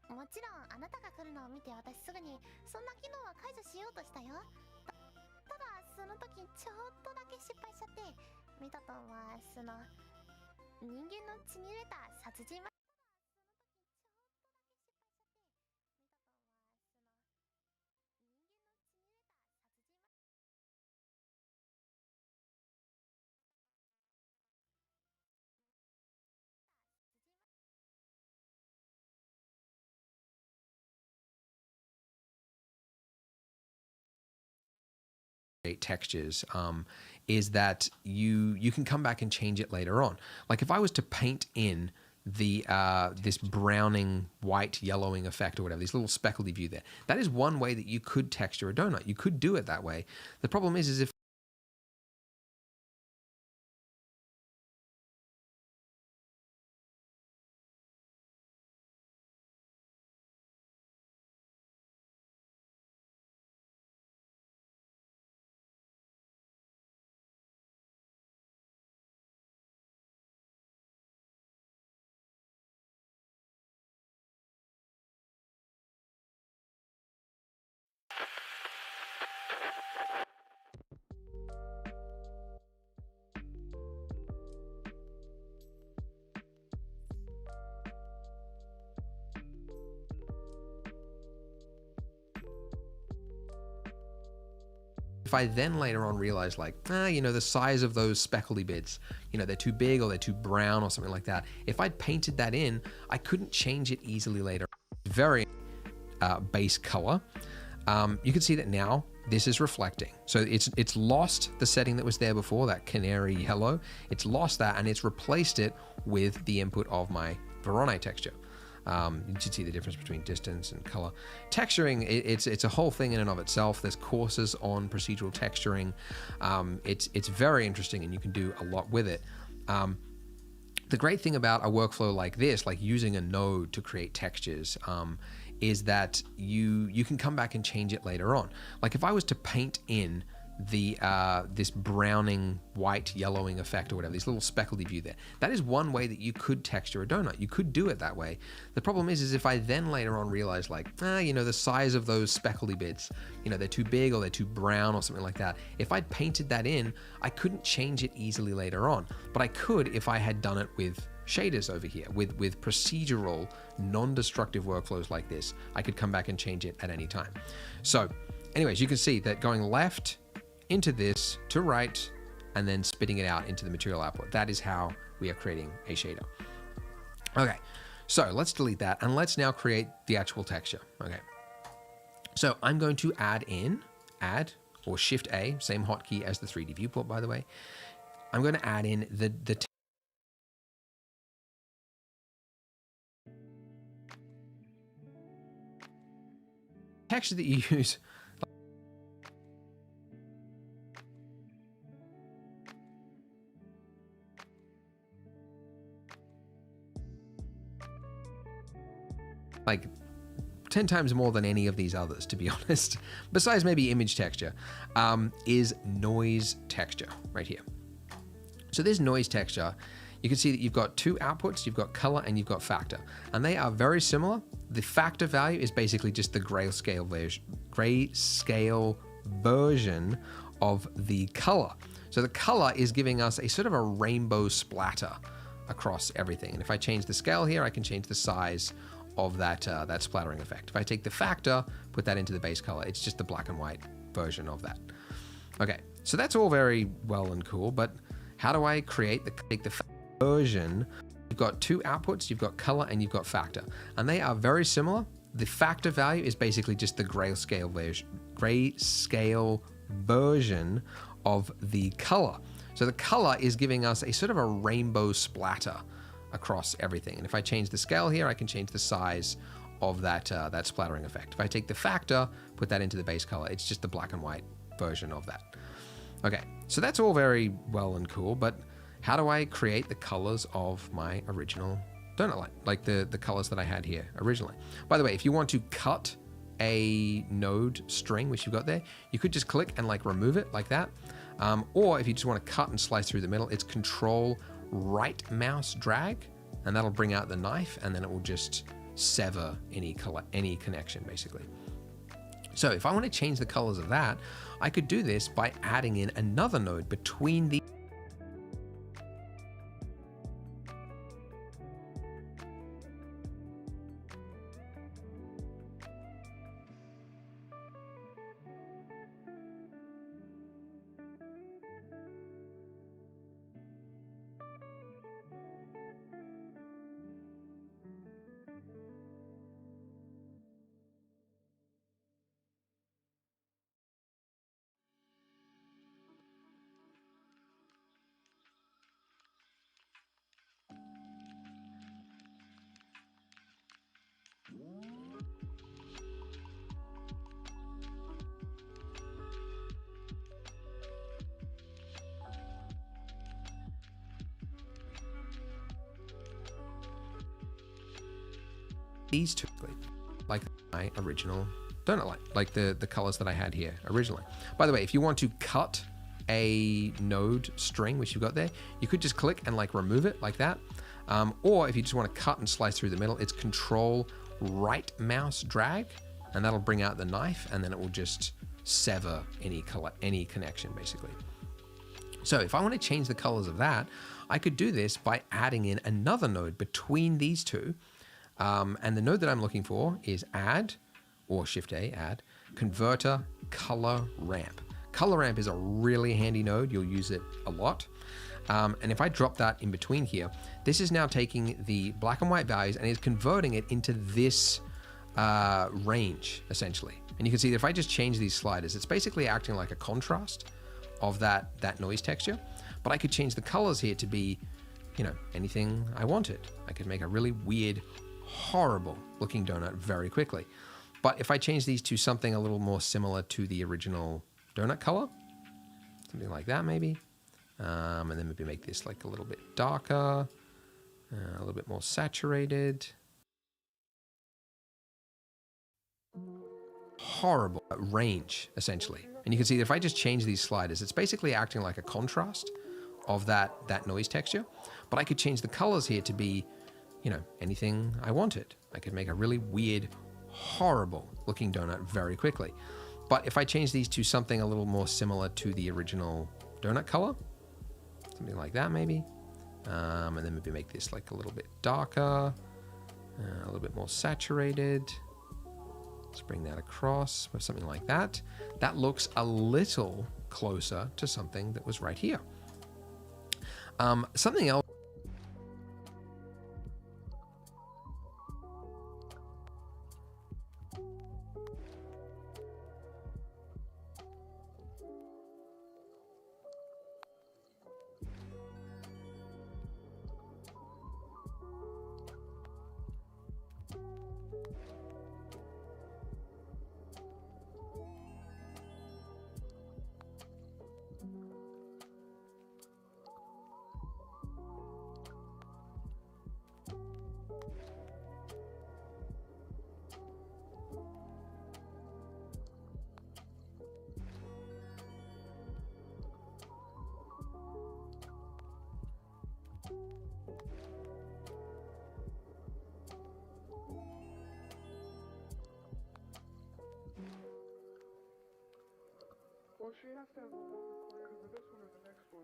もちろんあなたが来るのを見て私すぐにそんな機能は解除しようとしたよ。ただその時ちょっとだけ失敗しちゃって、ミトトンは人間の血に入れた殺人はtextures is that you can come back and change it later on. Like if I was to paint in the this browning, white, yellowing effect or whatever, this little speckledy view there, that is one way that you could texture a donut. You could do it that way. The problem is if I then later on realize like, the size of those speckledy bits, they're too big or they're too brown or something like that. If I'd painted that in, I couldn't change it easily later. Very base color. You can see that now this is reflecting. So it's lost the setting that was there before, that canary yellow. It's lost that and it's replaced it with the input of my Voronoi texture. You should see the difference between distance and color. Texturing, it's a whole thing in and of itself. There's courses on procedural texturing. It's very interesting and you can do a lot with it. The great thing about a workflow like this, like using a node to create textures, is that you can come back and change it later on. Like if I was to paint in the this browning, white, yellowing effect or whatever, this little speckledy view there, that is one way that you could texture a donut. You could do it that way. The problem is if I then later on realize like, the size of those speckledy bits, they're too big or they're too brown or something like that. If I'd painted that in, I couldn't change it easily later on, but I could if I had done it with shaders over here, with procedural, non-destructive workflows like this. I could come back and change it at any time. So anyways, you can see that going left into this to right and then spitting it out into the material output. That is how we are creating a shader. Okay, so let's delete that and let's now create the actual texture. Okay, so I'm going to add or Shift A, same hotkey as the 3D viewport, by the way. I'm going to add in the texture that you use. Like 10 times more than any of these others, to be honest, besides maybe image texture, is noise texture right here. So this noise texture, you can see that you've got two outputs, you've got color and you've got factor, and they are very similar. The factor value is basically just the grayscale version of the color. So the color is giving us a sort of a rainbow splatter across everything. And if I change the scale here, I can change the size of that splattering effect. If I take the factor, put that into the base color, it's just the black and white version of that. Okay, so that's all very well and cool, but how do I create the version? You've got two outputs, you've got color and you've got factor, and they are very similar. The factor value is basically just the grayscale version of the color. So the color is giving us a sort of a rainbow splatter across everything. And if I change the scale here, I can change the size of that splattering effect. If I take the factor, put that into the base color, it's just the black and white version of that. Okay, so that's all very well and cool, but how do I create the colors of my original donut light, like the colors that I had here originally? By the way, if you want to cut a node string, which you've got there, you could just click and like remove it like that. Or if you just want to cut and slice through the middle, it's Control right mouse drag, and that'll bring out the knife, and then it will just sever any connection, basically. So if I want to change the colors of that, I could do this by adding in another node between the these two, like my original donut light, like the colors that I had here originally. By the way, if you want to cut a node string, which you've got there, you could just click and like remove it like that. Or if you just want to cut and slice through the middle, it's Control right mouse drag, and that'll bring out the knife, and then it will just sever any connection, basically. So if I want to change the colors of that, I could do this by adding in another node between these two. And the node that I'm looking for is add, or Shift A, add, converter color ramp. Color ramp is a really handy node. You'll use it a lot. And if I drop that in between here, this is now taking the black and white values and is converting it into this range, essentially. And you can see that if I just change these sliders, it's basically acting like a contrast of that noise texture. But I could change the colors here to be, you know, anything I wanted. I could make a really weird, horrible looking donut very quickly. But if I change these to something a little more similar to the original donut color, something like that maybe, and then maybe make this like a little bit darker, a little bit more saturated. Horrible range, essentially. And you can see that if I just change these sliders, it's basically acting like a contrast of that noise texture. But I could change the colors here to be, you know, anything I wanted. I could make a really weird, horrible looking donut very quickly. But if I change these to something a little more similar to the original donut color, something like that maybe, and then maybe make this like a little bit darker, a little bit more saturated. Let's bring that across or something like that. That looks a little closer to something that was right here. Something else.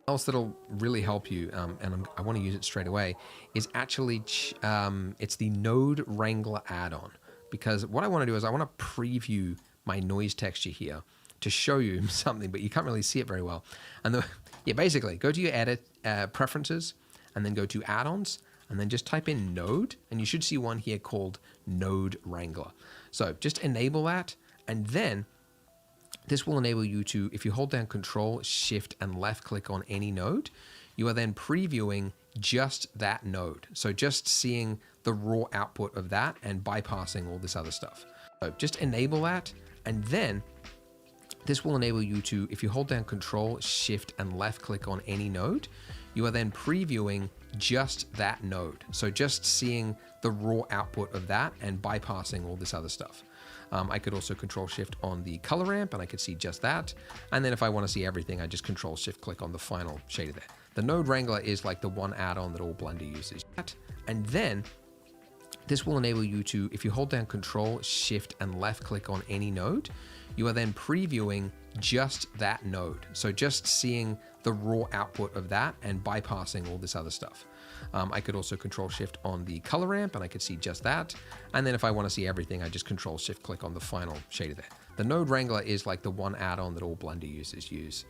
Else that'll really help you, and I want to use it straight away, is actually it's the Node Wrangler add-on. Because what I want to do is I want to preview my noise texture here to show you something, but you can't really see it very well. And yeah, basically go to your edit preferences, and then go to add-ons, and then just type in Node, and you should see one here called Node Wrangler. So just enable that, and then this will enable you to, if you hold down Control, Shift, and left click on any node, you are then previewing just that node. So just seeing the raw output of that and bypassing all this other stuff. So just enable that, and then this will enable you to, if you hold down Control, Shift, and left click on any node, you are then previewing just that node. So just seeing the raw output of that and bypassing all this other stuff. I could also Control Shift on the color ramp, and I could see just that. And then if I want to see everything, I just Control Shift click on the final shader there. The Node Wrangler is like the one add-on that all Blender uses. And then This will enable you to, if you hold down Control, Shift, and left click on any node, you are then previewing just that node. So just seeing the raw output of that and bypassing all this other stuff. I could also Control Shift on the color ramp and I could see just that. And then if I want to see everything, I just Control Shift click on the final shader there. The Node Wrangler is like the one add-on that all Blender users use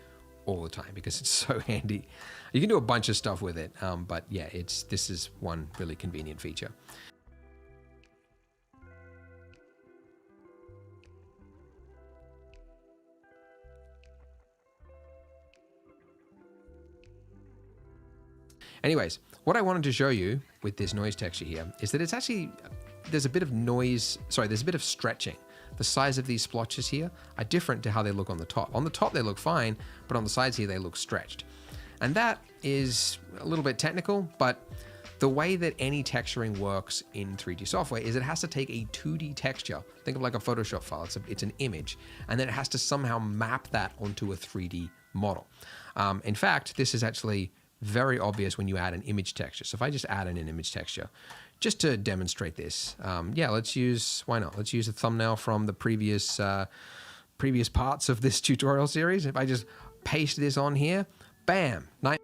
all the time because it's so handy. You can do a bunch of stuff with it, but yeah, this is one really convenient feature. Anyways, what I wanted to show you with this noise texture here is that it's actually, there's a bit of noise, sorry, there's a bit of stretching. The size of these splotches here are different to how they look on the top. On the top, they look fine, but on the sides here, they look stretched. And that is a little bit technical, but the way that any texturing works in 3D software is it has to take a 2D texture, think of like a Photoshop file, it's an image, and then it has to somehow map that onto a 3D model. In fact, this is actually very obvious when you add an image texture. So if I just add in an image texture, just to demonstrate this, yeah, let's use, why not? Let's use a thumbnail from the previous parts of this tutorial series. If I just paste this on here, bam, nice.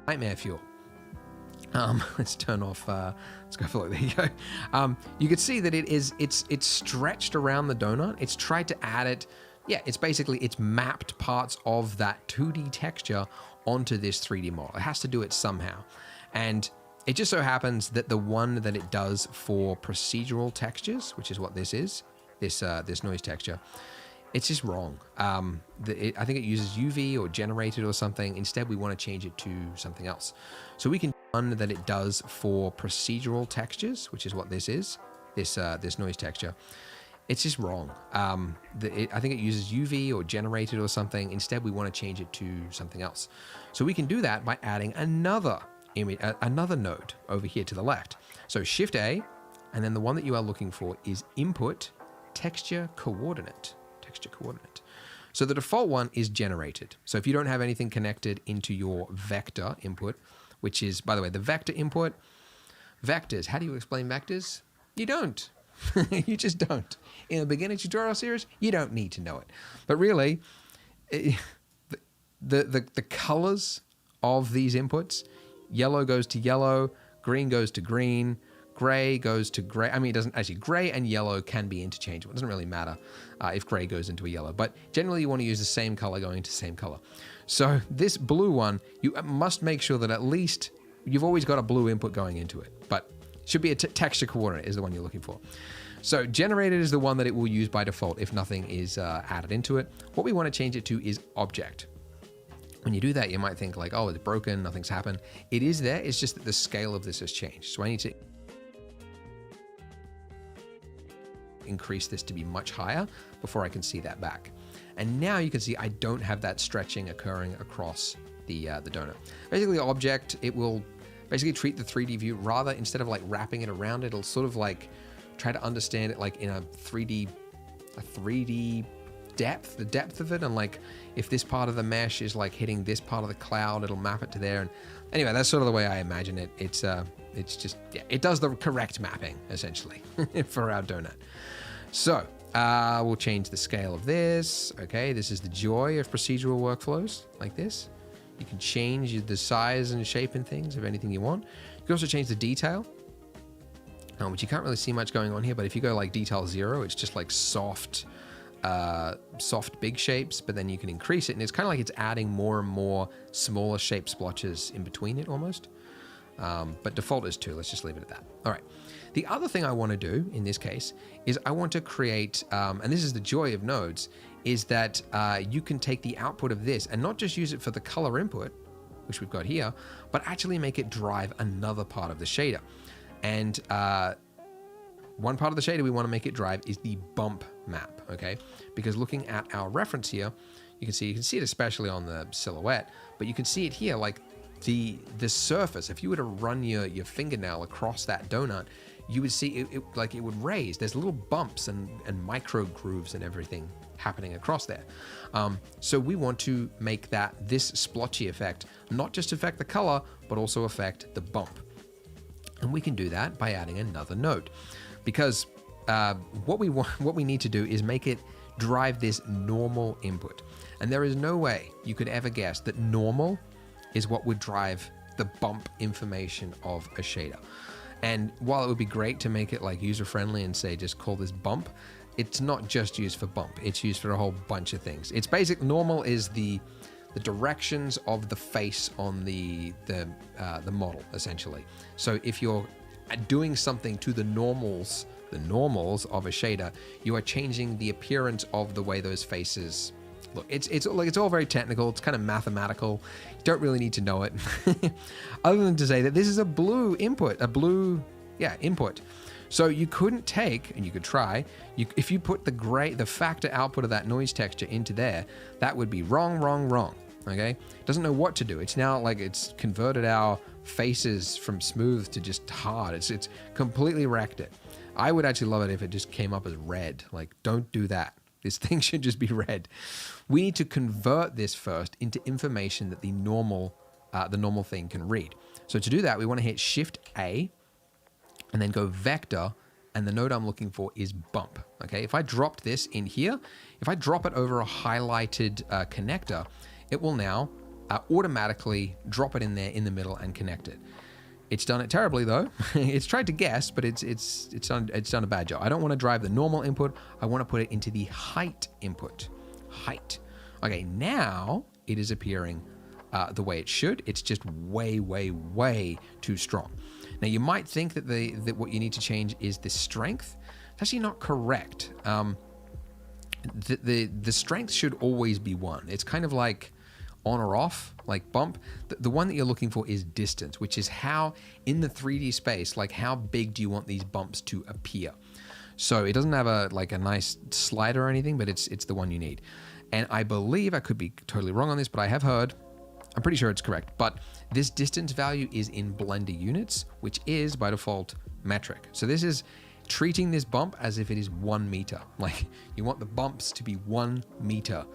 Nightmare fuel. Let's turn off. Let's go for it. There you go. You can see that it's stretched around the donut. It's tried to add it. Yeah, it's mapped parts of that 2D texture onto this 3D model. It has to do it somehow, and it just so happens that the one that it does for procedural textures, which is what this is, this noise texture, it's just wrong. I think it uses UV or generated or something. Instead, we want to change it to something else. So we can one that it does for procedural textures, which is what this is, this noise texture. It's just wrong. I think it uses UV or generated or something. Instead, we want to change it to something else. So we can do that by adding another image, another node over here to the left. So Shift A, and then the one that you are looking for is Input Texture Coordinate. Texture Coordinate. So the default one is generated. So if you don't have anything connected into your vector input, which is, by the way, the vector input, vectors, how do you explain vectors? You don't. You just don't. In a beginner tutorial series, you don't need to know it. But really, the colors of these inputs, yellow goes to yellow, green goes to green, gray goes to gray. I mean, it doesn't actually, gray and yellow can be interchangeable. It doesn't really matter if gray goes into a yellow, but generally you want to use the same color going into the same color. So this blue one, you must make sure that at least you've always got a blue input going into it, but it should be a texture coordinate is the one you're looking for. So generated is the one that it will use by default if nothing is added into it. What we want to change it to is object. When you do that, you might think like, oh, it's broken, nothing's happened. It is there, it's just that the scale of this has changed. So I need to increase this to be much higher before I can see that back. And now you can see I don't have that stretching occurring across the donut. Basically, object, it will basically treat the 3D view rather, instead of like wrapping it around, it'll sort of like try to understand it like in a 3D depth, the depth of it, and like if this part of the mesh is like hitting this part of the cloud, it'll map it to there. And anyway, that's sort of the way I imagine it. It's just, yeah, it does the correct mapping essentially for our donut. So we'll change the scale of this. Okay, this is the joy of procedural workflows like this. You can change the size and shape and things of anything you want. You can also change the detail, which you can't really see much going on here, but if you go like detail 0, it's just like soft big shapes, but then you can increase it, and it's kind of like it's adding more and more smaller shape splotches in between it almost. But default is 2. Let's just leave it at that. All right. The other thing I want to do in this case is I want to create, and this is the joy of nodes, is that you can take the output of this and not just use it for the color input, which we've got here, but actually make it drive another part of the shader. And one part of the shader we want to make it drive is the bump map, okay? Because looking at our reference here, you can see it especially on the silhouette, but you can see it here, like the surface. If you were to run your fingernail across that donut, you would see it like it would raise. There's little bumps and micro grooves and everything happening across there. So we want to make this splotchy effect not just affect the color, but also affect the bump. And we can do that by adding another node, because what we need to do is make it drive this normal input. And there is no way you could ever guess that normal is what would drive the bump information of a shader. And while it would be great to make it like user-friendly and say just call this bump, it's not just used for bump. It's used for a whole bunch of things. It's basic. Normal is the directions of the face on the model, essentially. So if you're doing something to the normals of a shader, you are changing the appearance of the way those faces look. It's all very technical. It's kind of mathematical. You don't really need to know it, other than to say that this is a blue input, input. So you couldn't take, and you could try, if you put the factor output of that noise texture into there, that would be wrong, okay? It doesn't know what to do. It's now like it's converted our faces from smooth to just hard. It's completely wrecked it. I would actually love it if it just came up as red. Like, don't do that. This thing should just be red. We need to convert this first into information that the normal thing can read. So to do that, we want to hit Shift A, and then go vector, and the node I'm looking for is bump. Okay, if I dropped this in here, if I drop it over a highlighted connector, it will now automatically drop it in there in the middle and connect it. It's done it terribly though. It's tried to guess, but it's done a bad job. I don't want to drive the normal input. I want to put it into the height input. Height. Okay, now it is appearing the way it should. It's just way too strong. Now you might think that what you need to change is the strength. It's actually not correct. The strength should always be 1. It's kind of like on or off, like bump. The one that you're looking for is distance, which is how in the 3D space, like how big do you want these bumps to appear? So it doesn't have a nice slider or anything, but it's the one you need. And I believe, I could be totally wrong on this, but I have heard, I'm pretty sure it's correct, but this distance value is in Blender units, which is by default metric. So this is treating this bump as if it is 1 meter. Like you want the bumps to be 1 meter,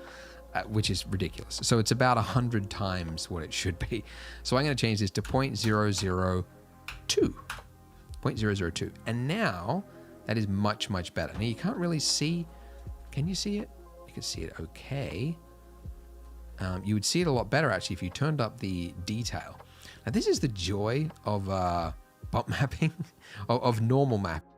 which is ridiculous. So it's about 100 times what it should be. So I'm going to change this to 0.002. 0.002. And now that is much better. Now you can't really see, can you see it? You can see it okay. You would see it a lot better actually if you turned up the detail. Now this is the joy of bump mapping, of normal mapping.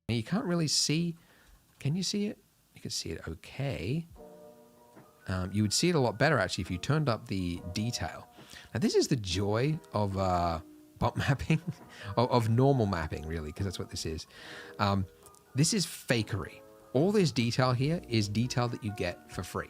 And you can't really see, can you see it? You can see it okay. You would see it a lot better actually if you turned up the detail. Now this is the joy of bump mapping, of normal mapping really, because that's what this is. This is fakery. All this detail here is detail that you get for free.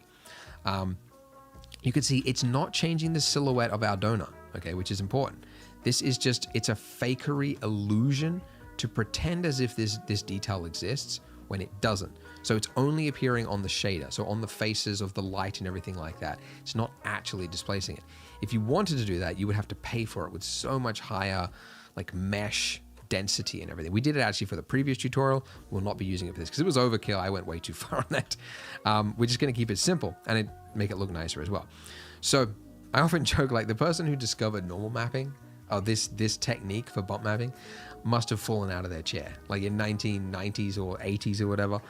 You can see it's not changing the silhouette of our donut, okay, which is important. This is just, it's a fakery illusion to pretend as if this detail exists when it doesn't. So it's only appearing on the shader, so on the faces of the light and everything like that. It's not actually displacing it. If you wanted to do that, you would have to pay for it with so much higher like mesh density and everything. We did it actually for the previous tutorial. We'll not be using it for this because it was overkill. I went way too far on that. We're just going to keep it simple and make it look nicer as well. So I often joke like the person who discovered normal mapping, or this technique for bump mapping, must have fallen out of their chair like in 1990s or 80s or whatever.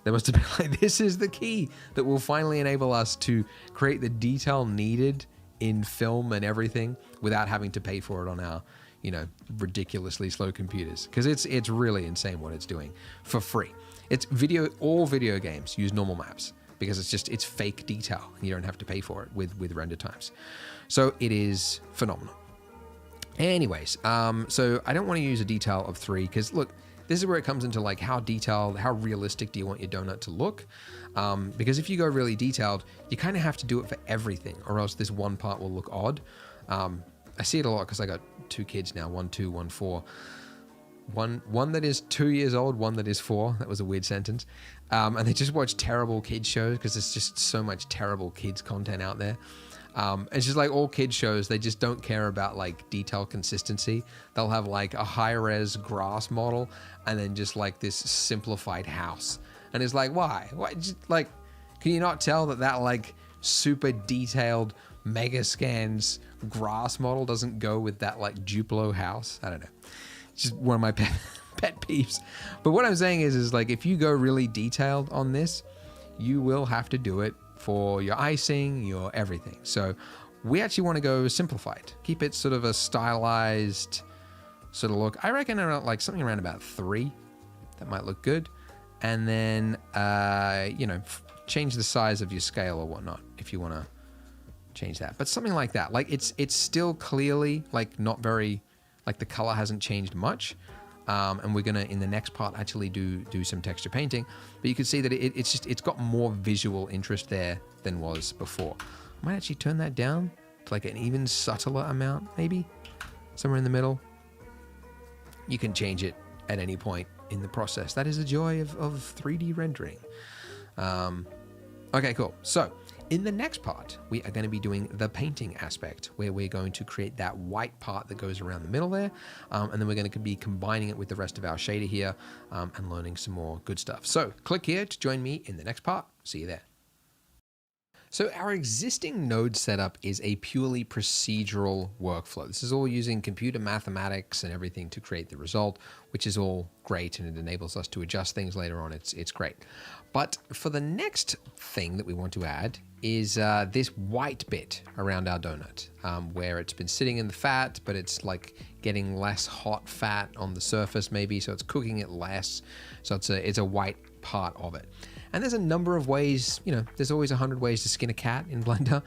They must have been like, this is the key that will finally enable us to create the detail needed in film and everything without having to pay for it on our, you know, ridiculously slow computers. Because it's really insane what it's doing for free. It's all video games use normal maps because it's fake detail and you don't have to pay for it with render times. So it is phenomenal. Anyways, so I don't want to use a detail of 3 because look, this is where it comes into like how detailed, how realistic do you want your donut to look? Because if you go really detailed, you kind of have to do it for everything or else this one part will look odd. I see it a lot because I got 2 kids now, 1 2, 1 4. One that is 2 years old, one that is 4. That was a weird sentence. And they just watch terrible kids shows because there's just so much terrible kids content out there. It's just like all kids shows, they just don't care about like detail consistency. They'll have like a high res grass model and then just like this simplified house. And it's like, why? Just, like, can you not tell that like super detailed mega scans grass model doesn't go with that like Duplo house? I don't know. It's just one of my pet peeves. But what I'm saying is like, if you go really detailed on this, you will have to do it for your icing, your everything. So we actually want to go simplified. Keep it sort of a stylized sort of look. I reckon around like something around about 3. That might look good. And then, you know, change the size of your scale or whatnot if you want to change that. But something like that. Like it's still clearly like not very, like the color hasn't changed much. And we're gonna in the next part actually do some texture painting, but you can see that it's got more visual interest there than was before. I might actually turn that down to like an even subtler amount, maybe somewhere in the middle. You can change it at any point in the process. That is the joy of 3D rendering. Okay, cool. So in the next part, we are going to be doing the painting aspect, where we're going to create that white part that goes around the middle there. And then we're going to be combining it with the rest of our shader here and learning some more good stuff. So click here to join me in the next part. See you there. So our existing node setup is a purely procedural workflow. This is all using computer mathematics and everything to create the result, which is all great, and it enables us to adjust things later on. It's great. But for the next thing that we want to add is this white bit around our donut, where it's been sitting in the fat, but it's like getting less hot fat on the surface maybe, so it's cooking it less. So it's a white part of it. And there's a number of ways, you know, there's always 100 ways to skin a cat in Blender.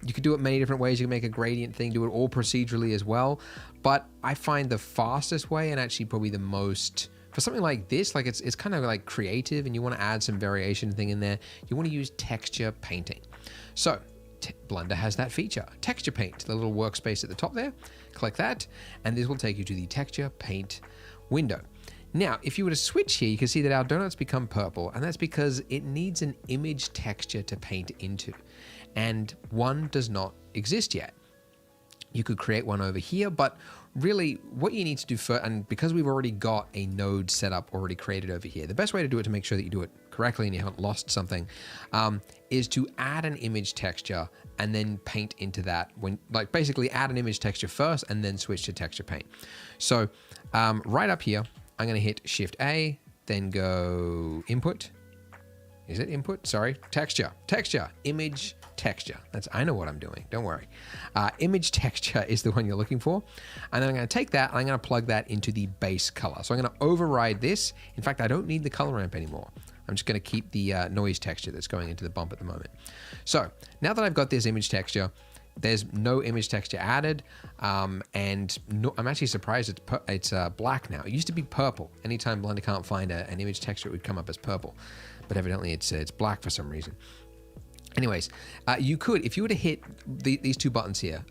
You could do it many different ways. You can make a gradient thing, do it all procedurally as well. But I find the fastest way, and actually probably the most, for something like this, like it's kind of like creative and you want to add some variation thing in there, you want to use texture painting. So Blender has that feature, texture paint, the little workspace at the top there. Click that, and this will take you to the texture paint window. Now, if you were to switch here, you can see that our donuts become purple, and that's because it needs an image texture to paint into, and one does not exist yet. You could create one over here, but really what you need to do first, and because we've already got a node set up already created over here, the best way to do it to make sure that you do it correctly and you haven't lost something is to add an image texture and then paint into that. When like basically add an image texture first and then switch to texture paint. So right up here, I'm going to hit Shift A, then go Input, Is it input? Sorry, texture, image texture. I know what I'm doing. Don't worry. Image texture is the one you're looking for. And then I'm going to take that and I'm going to plug that into the base color. So I'm going to override this. In fact, I don't need the color ramp anymore. I'm just going to keep the noise texture that's going into the bump at the moment. So now that I've got this image texture, there's no image texture added, and I'm actually surprised it's black now. It used to be purple. Anytime Blender can't find an image texture, it would come up as purple, but evidently it's black for some reason. Anyways, you could, if you were to hit these two buttons here,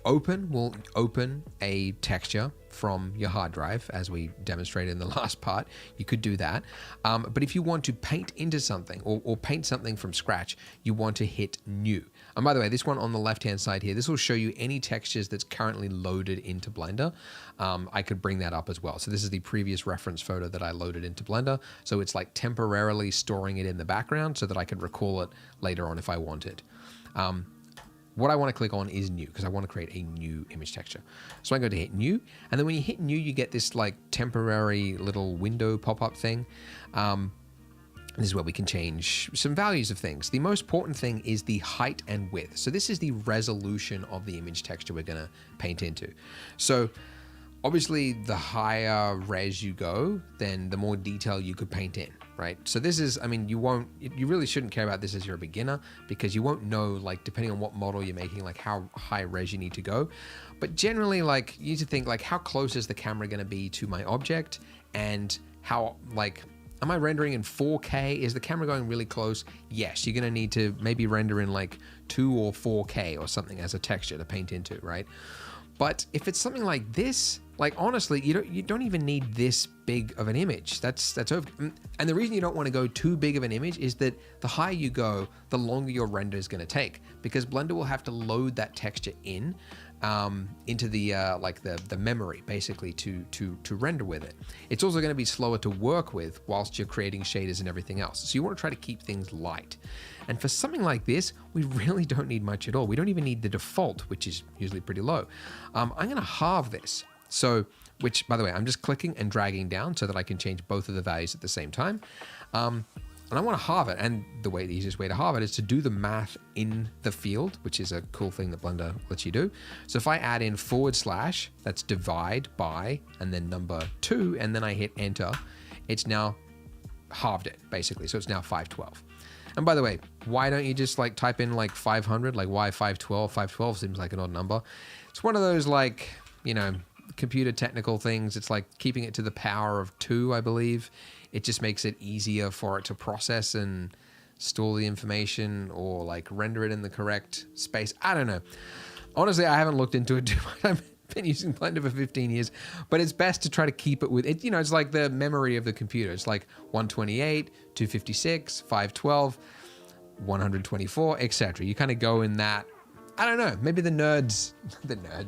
open will open a texture from your hard drive, as we demonstrated in the last part. You could do that. But if you want to paint into something or paint something from scratch, you want to hit new. And by the way, this one on the left-hand side here, this will show you any textures that's currently loaded into Blender. I could bring that up as well. So this is the previous reference photo that I loaded into Blender. So it's like temporarily storing it in the background so that I could recall it later on if I wanted. What I want to click on is new because I want to create a new image texture. So I'm going to hit new. And then when you hit new, you get this like temporary little window pop-up thing. This is where we can change some values of things. The most important thing is the height and width. So this is the resolution of the image texture we're going to paint into. So obviously the higher res you go, then the more detail you could paint in, right? So this is, I mean, you really shouldn't care about this as you're a beginner because you won't know, like, depending on what model you're making, like how high res you need to go. But generally, like, you need to think like, how close is the camera going to be to my object, and how, like, am I rendering in 4K? Is the camera going really close? Yes, you're going to need to maybe render in like 2 or 4K or something as a texture to paint into, right? But if it's something like this, like, honestly, you don't even need this big of an image. That's over. And the reason you don't want to go too big of an image is that the higher you go, the longer your render is going to take, because Blender will have to load that texture in into the like the memory basically to render with it. It's also going to be slower to work with whilst you're creating shaders and everything else. So you want to try to keep things light. And for something like this, we really don't need much at all. We don't even need the default, which is usually pretty low. I'm going to halve this. So, which, by the way, I'm just clicking and dragging down so that I can change both of the values at the same time. And I want to halve it. And the easiest way to halve it is to do the math in the field, which is a cool thing that Blender lets you do. So if I add in /, that's divide by, and then number 2, and then I hit enter, it's now halved it, basically. So it's now 512. And by the way, why don't you just like type in like 500? Like, why 512? 512 seems like an odd number. It's one of those, like, you know, computer technical things. It's like keeping it to the power of 2, I believe. It just makes it easier for it to process and store the information, or like render it in the correct space. I don't know. Honestly, I haven't looked into it too much. I've been using Blender for 15 years, but it's best to try to keep it with it. You know, it's like the memory of the computer. It's like 128, 256, 512, 124, etc. You kind of go in that. I don't know, maybe the nerds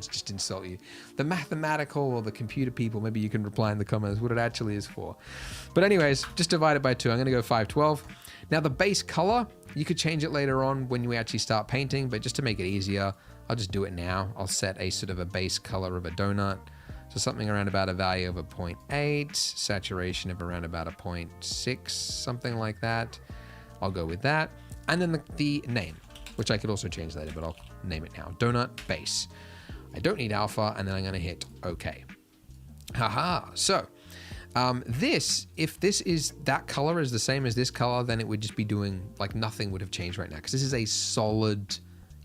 just insult you. The mathematical or the computer people, maybe you can reply in the comments what it actually is for. But anyways, just divide it by 2. I'm gonna go 512. Now the base color, you could change it later on when we actually start painting, but just to make it easier, I'll just do it now. I'll set a sort of a base color of a donut. So something around about a value of a 0.8, saturation of around about a 0.6, something like that. I'll go with that. And then the name, which I could also change later, but I'll name it now. Donut base. I don't need alpha, and then I'm going to hit OK. Haha. So if this is, that color is the same as this color, then it would just be doing, like, nothing would have changed right now, because this is a solid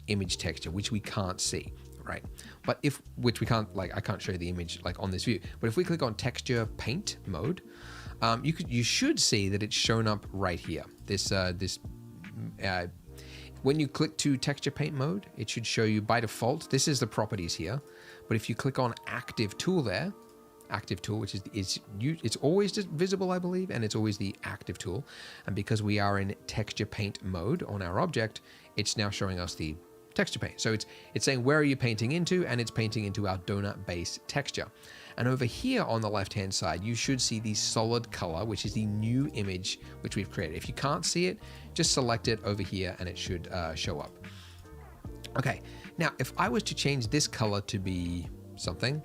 image texture, which we can't see, right? But which we can't, like, I can't show you the image like on this view. But if we click on texture paint mode, you should see that it's shown up right here. When you click to texture paint mode, it should show you by default. This is the properties here, but if you click on active tool there, active tool, which it's always just visible, I believe, and it's always the active tool. And because we are in texture paint mode on our object, it's now showing us the texture paint. So it's saying where are you painting into, and it's painting into our donut base texture. And over here on the left-hand side, you should see the solid color, which is the new image which we've created. If you can't see it, just select it over here and it should show up. Okay, now if I was to change this color to be something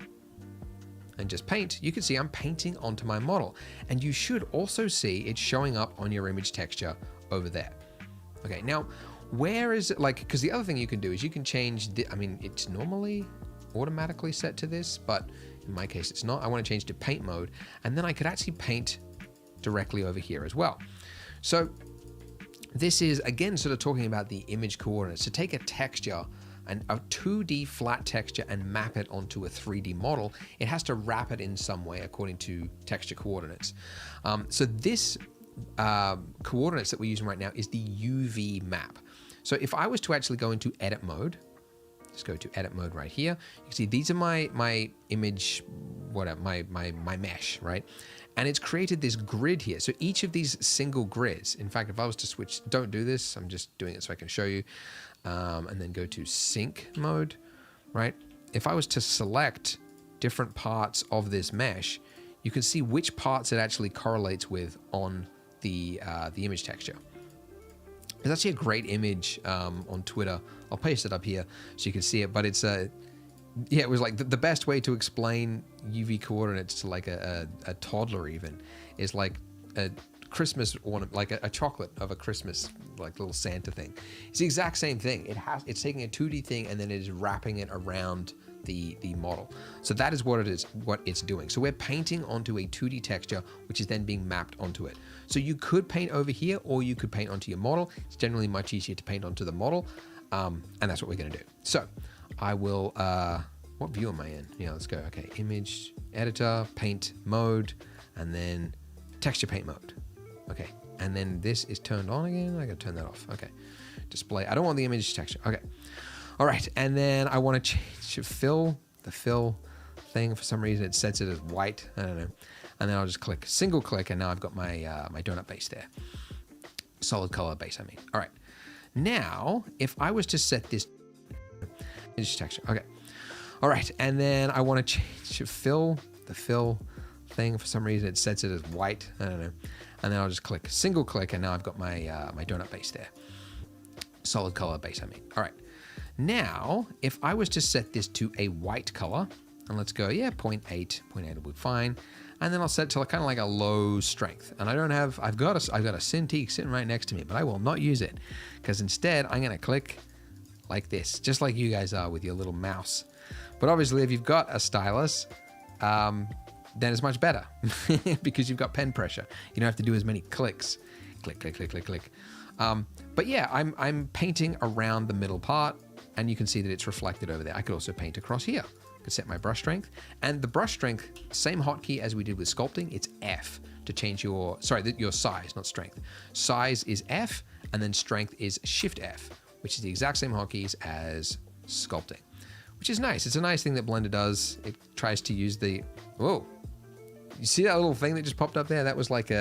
and just paint, you can see I'm painting onto my model. And you should also see it showing up on your image texture over there. Okay, now where is it, like, because the other thing you can do is you can change the, I mean, it's normally automatically set to this, but in my case it's not. I want to change to paint mode, and then I could actually paint directly over here as well. So this is again sort of talking about the image coordinates. To take a texture and a 2D flat texture and map it onto a 3D model, it has to wrap it in some way according to texture coordinates. So this coordinates that we're using right now is the UV map. So if I was to actually go into edit mode, let's go to edit mode right here. You can see these are my image, whatever, my mesh, right? And it's created this grid here. So each of these single grids, in fact, if I was to switch, don't do this, I'm just doing it so I can show you, and then go to sync mode, right? If I was to select different parts of this mesh, you can see which parts it actually correlates with on the image texture. There's actually a great image on Twitter. I'll paste it up here so you can see it, but it's yeah, it was like the best way to explain UV coordinates to like a toddler even is like a Christmas ornament, like a chocolate of a Christmas like little Santa thing. It's the exact same thing. It's taking a 2D thing and then it is wrapping it around the model. So that is what it is, what it's doing. So we're painting onto a 2D texture, which is then being mapped onto it. So you could paint over here, or you could paint onto your model. It's generally much easier to paint onto the model, and that's what we're going to do. So I will. What view am I in? Yeah, let's go. Okay, image editor, paint mode, and then texture paint mode. Okay, and then this is turned on again. I got to turn that off. Okay, display. I don't want the image texture. Okay. All right, and then I want to change the fill thing. For some reason, it sets it as white. I don't know. And then I'll just click, single click, and now I've got my my donut base there. Solid color base, I mean. All right. Now, if I was to set this image texture, okay. All right, and then I want to change the fill thing. For some reason, it sets it as white. I don't know. And then I'll just click, single click, and now I've got my my donut base there. Solid color base, I mean. All right. Now, if I was to set this to a white color, and let's go, yeah, 0.8, 0.8 will be fine. And then I'll set it to kind of like a low strength. And I don't have, I've got a Cintiq sitting right next to me, but I will not use it because instead I'm going to click like this, just like you guys are with your little mouse. But obviously if you've got a stylus, then it's much better because you've got pen pressure. You don't have to do as many clicks. Click, click, click, click, click. But yeah, I'm painting around the middle part and you can see that it's reflected over there. I could also paint across here. I could set my brush strength, and the brush strength, same hotkey as we did with sculpting. It's F to change your size, not strength. Size is F, and then strength is Shift F, which is the exact same hotkeys as sculpting, which is nice. It's a nice thing that Blender does. It tries to use the, whoa, you see that little thing that just popped up there? That was like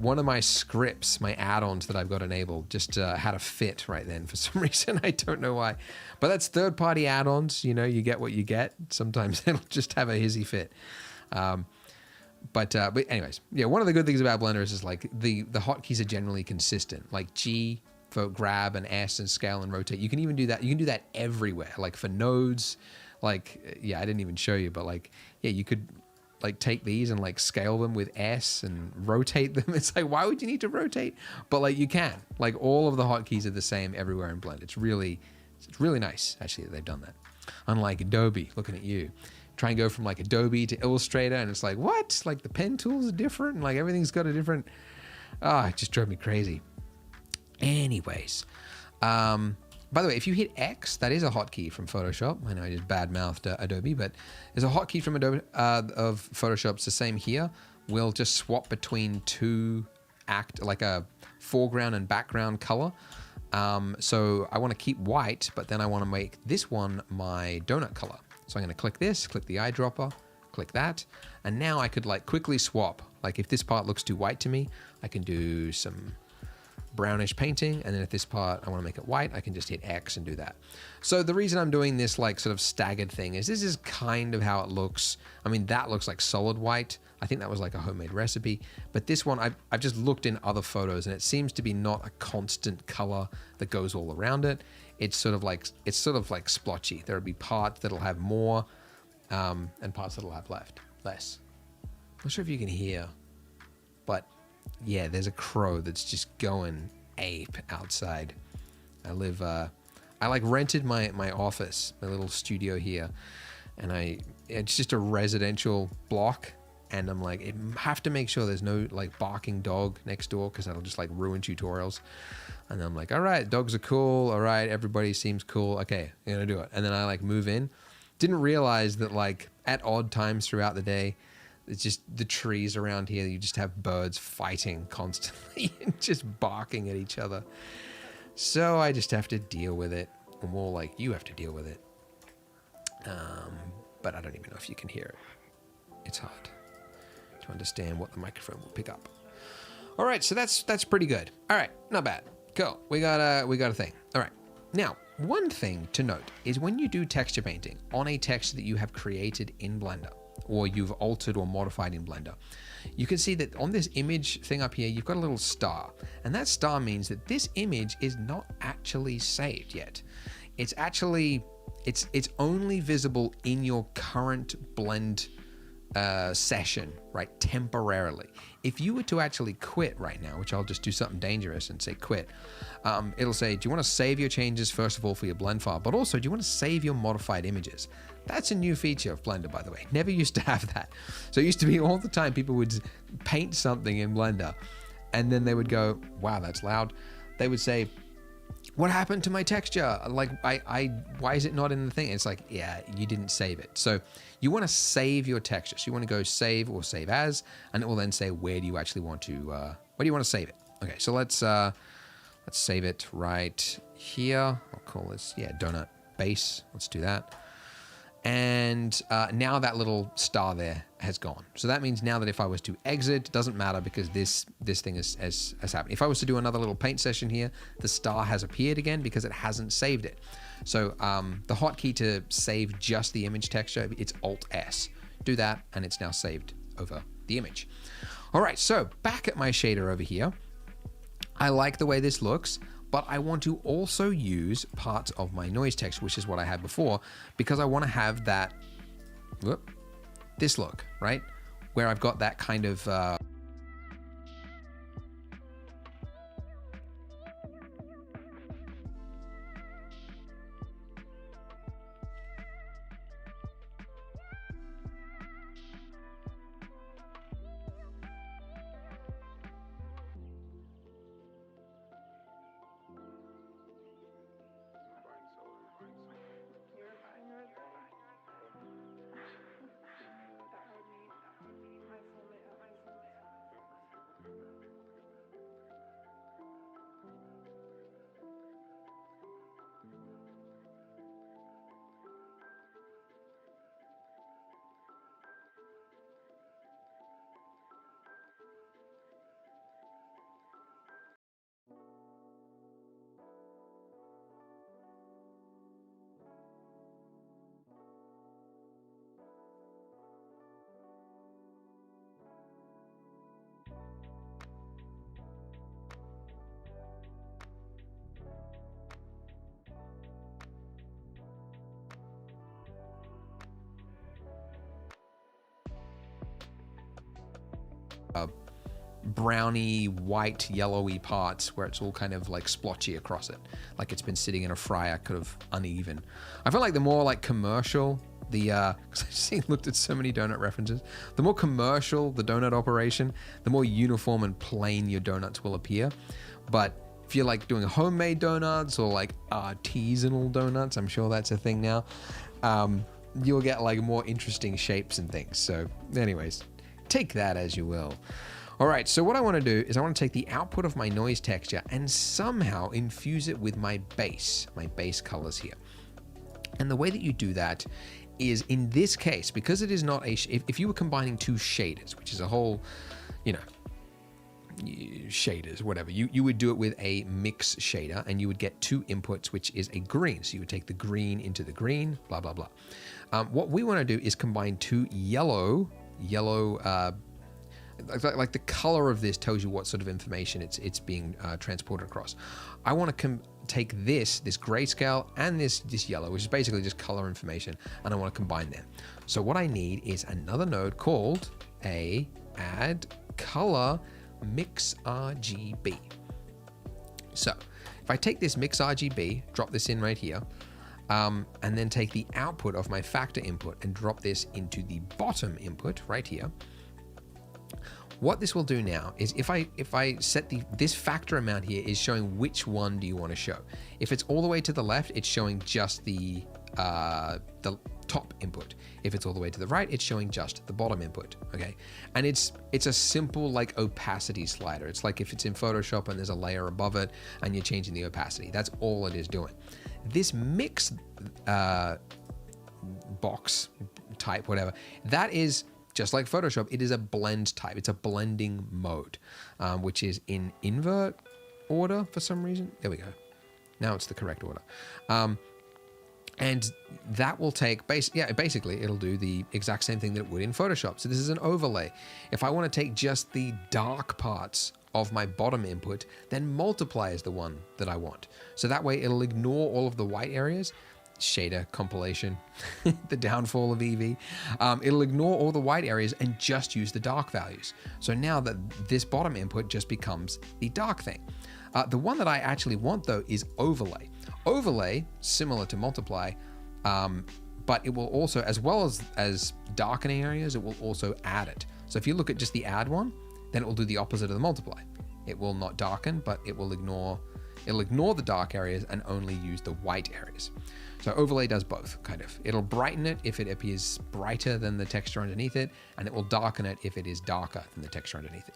one of my scripts, my add-ons that I've got enabled, just had a fit right then for some reason. I don't know why. But that's third-party add-ons. You know, you get what you get. Sometimes it'll just have a hizzy fit. But anyways, yeah, one of the good things about Blender is like the hotkeys are generally consistent. Like G for grab and S and scale and rotate. You can even do that. You can do that everywhere. Like for nodes, like, yeah, I didn't even show you, but like, yeah, you could like take these and like scale them with S and rotate them. It's like, why would you need to rotate? But like you can, like all of the hotkeys are the same everywhere in Blend. It's really nice actually that they've done that. Unlike Adobe, looking at you, try and go from like Adobe to Illustrator and it's like, what? Like the pen tools are different and like everything's got a different, it just drove me crazy. Anyways, by the way, if you hit X, that is a hotkey from Photoshop. I know I just bad-mouthed Adobe, but there's a hotkey from Adobe of Photoshop. It's the same here. We'll just swap between two like a foreground and background color. So I want to keep white, but then I want to make this one my donut color. So I'm going to click this, click the eyedropper, click that, and now I could like quickly swap. Like if this part looks too white to me, I can do some brownish painting, and then if this part I want to make it white, I can just hit X and do that. So the reason I'm doing this like sort of staggered thing is this is kind of how it looks. I mean, that looks like solid white. I think that was like a homemade recipe, but this one I've just looked in other photos and it seems to be not a constant color that goes all around it. It's sort of like splotchy. There'll be parts that'll have more and parts that'll have less. Not sure if you can hear, but Yeah, there's a crow that's just going ape outside. I like rented my office, my little studio here, and it's just a residential block, and I'm like, I have to make sure there's no like barking dog next door because that'll just like ruin tutorials. And I'm like, all right, dogs are cool. All right, everybody seems cool. Okay, I'm gonna do it. And then I like move in. Didn't realize that like at odd times throughout the day, it's just the trees around here. You just have birds fighting constantly and just barking at each other. So I just have to deal with it. Or more like you have to deal with it. But I don't even know if you can hear it. It's hard to understand what the microphone will pick up. All right, so that's pretty good. All right, not bad. Cool. We got a thing. All right. Now, one thing to note is when you do texture painting on a texture that you have created in Blender, or you've altered or modified in Blender, you can see that on this image thing up here, you've got a little star. And that star means that this image is not actually saved yet. It's actually, it's only visible in your current blend session, right? Temporarily. If you were to actually quit right now, which I'll just do something dangerous and say quit, it'll say, do you want to save your changes first of all for your blend file, but also do you want to save your modified images? That's a new feature of Blender, by the way. Never used to have that. So it used to be all the time people would paint something in Blender and then they would go, wow, that's loud. They would say, what happened to my texture? Like, why is it not in the thing? It's like, yeah, you didn't save it. So you want to save your texture. So you want to go save or save as, and it will then say, where do you actually want to, where do you want to save it? Okay, so let's save it right here. I'll call this, yeah, donut base. Let's do that. And now that little star there has gone. So that means now that if I was to exit, it doesn't matter because this thing has happened. If I was to do another little paint session here, the star has appeared again because it hasn't saved it. So the hotkey to save just the image texture, it's Alt-S. Do that and it's now saved over the image. All right, so back at my shader over here. I like the way this looks, but I want to also use parts of my noise text, which is what I had before, because I want to have that, this look, right? Where I've got that kind of, browny, white, yellowy parts where it's all kind of like splotchy across it. Like it's been sitting in a fryer, kind of uneven. I feel like the more like commercial, because I've looked at so many donut references, the more commercial the donut operation, the more uniform and plain your donuts will appear. But if you're like doing homemade donuts or like artisanal donuts, I'm sure that's a thing now, you'll get like more interesting shapes and things. So anyways, take that as you will. All right, so what I want to do is I want to take the output of my noise texture and somehow infuse it with my base colors here. And the way that you do that is, in this case, because it is not a, if you were combining two shaders, which is a whole, you know, shaders, whatever, you would do it with a mix shader and you would get two inputs, which is a green. So you would take the green into the green, blah, blah, blah. What we want to do is combine two yellow, like the color of this tells you what sort of information it's being transported across. I want to take this grayscale and this yellow, which is basically just color information, and I want to combine them. So what I need is another node called a add color mix RGB. So if I take this mix RGB, drop this in right here, and then take the output of my factor input and drop this into the bottom input right here, what this will do now is if I set this factor amount here is showing which one do you want to show. If it's all the way to the left, it's showing just the top input. If it's all the way to the right, it's showing just the bottom input. Okay, and it's a simple like opacity slider. It's like if it's in Photoshop and there's a layer above it and you're changing the opacity. That's all it is doing. This mix box type, whatever, that is just like Photoshop. It is a blend type. It's a blending mode, which is in invert order for some reason. There we go. Now it's the correct order. And that will take, basically it'll do the exact same thing that it would in Photoshop. So this is an overlay. If I want to take just the dark parts of my bottom input, then multiply is the one that I want. So that way it'll ignore all of the white areas, shader compilation, the downfall of Eevee. It'll ignore all the white areas and just use the dark values. So now that this bottom input just becomes the dark thing. The one that I actually want though is overlay. Overlay, similar to multiply, but it will also, as well as darkening areas, it will also add it. So if you look at just the add one, then it will do the opposite of the multiply. It will not darken, but it'll ignore the dark areas and only use the white areas. So overlay does both, kind of. It'll brighten it if it appears brighter than the texture underneath it, and it will darken it if it is darker than the texture underneath it.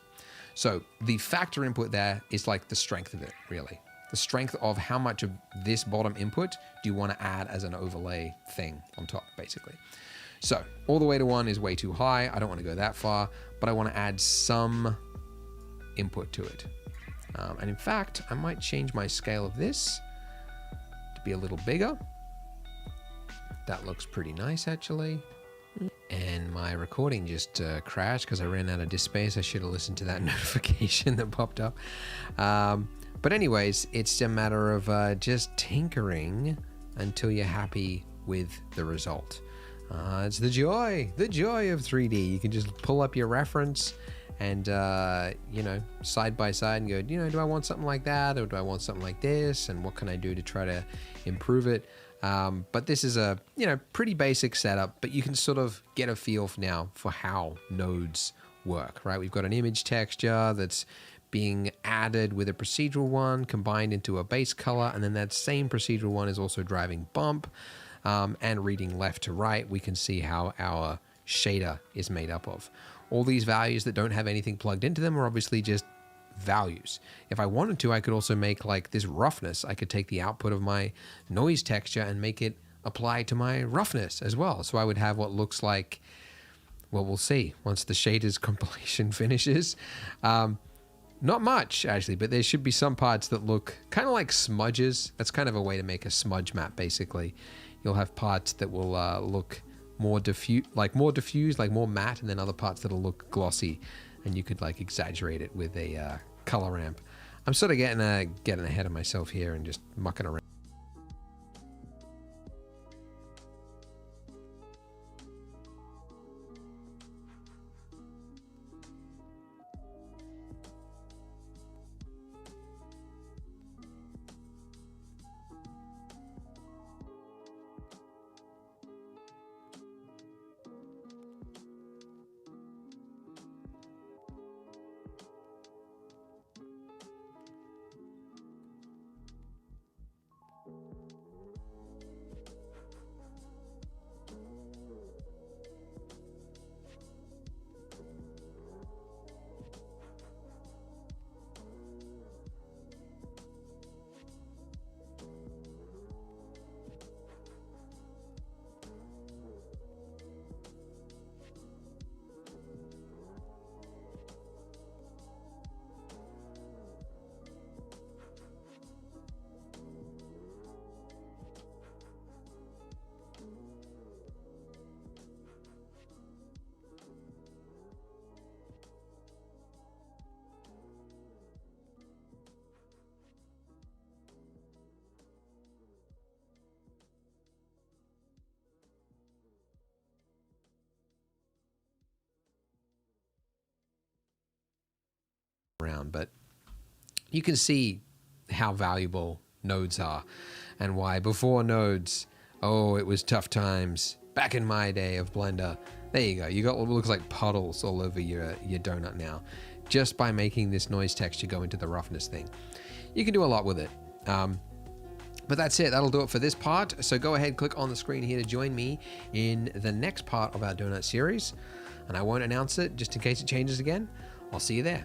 So the factor input there is like the strength of it, really. The strength of how much of this bottom input do you want to add as an overlay thing on top, basically. So all the way to 1 is way too high. I don't want to go that far, but I want to add some input to it. And in fact, I might change my scale of this to be a little bigger. That looks pretty nice, actually. And my recording just crashed because I ran out of disk space. I should have listened to that notification that popped up. But anyways, it's a matter of just tinkering until you're happy with the result. It's the joy of 3D. You can just pull up your reference and, side by side and go, do I want something like that? Or do I want something like this? And what can I do to try to improve it? But this is a, pretty basic setup, but you can sort of get a feel now for how nodes work, right? We've got an image texture that's being added with a procedural one combined into a base color, and then that same procedural one is also driving bump, and reading left to right. We can see how our shader is made up of. All these values that don't have anything plugged into them are obviously just values. If I wanted to, I could also make like this roughness. I could take the output of my noise texture and make it apply to my roughness as well. So I would have what looks like, well, we'll see once the shaders compilation finishes. Not much, actually, but there should be some parts that look kind of like smudges. That's kind of a way to make a smudge map, basically. You'll have parts that will look more diffuse, like more matte, and then other parts that'll look glossy, and you could like exaggerate it with a color ramp. I'm sort of getting ahead of myself here and just mucking around. around, but you can see how valuable nodes are and why before nodes, oh, it was tough times back in my day of Blender. There you go. You got what looks like puddles all over your donut now, just by making this noise texture go into the roughness thing. You can do a lot with it. But that's it. That'll do it for this part. So go ahead, click on the screen here to join me in the next part of our donut series. And I won't announce it just in case it changes again. I'll see you there.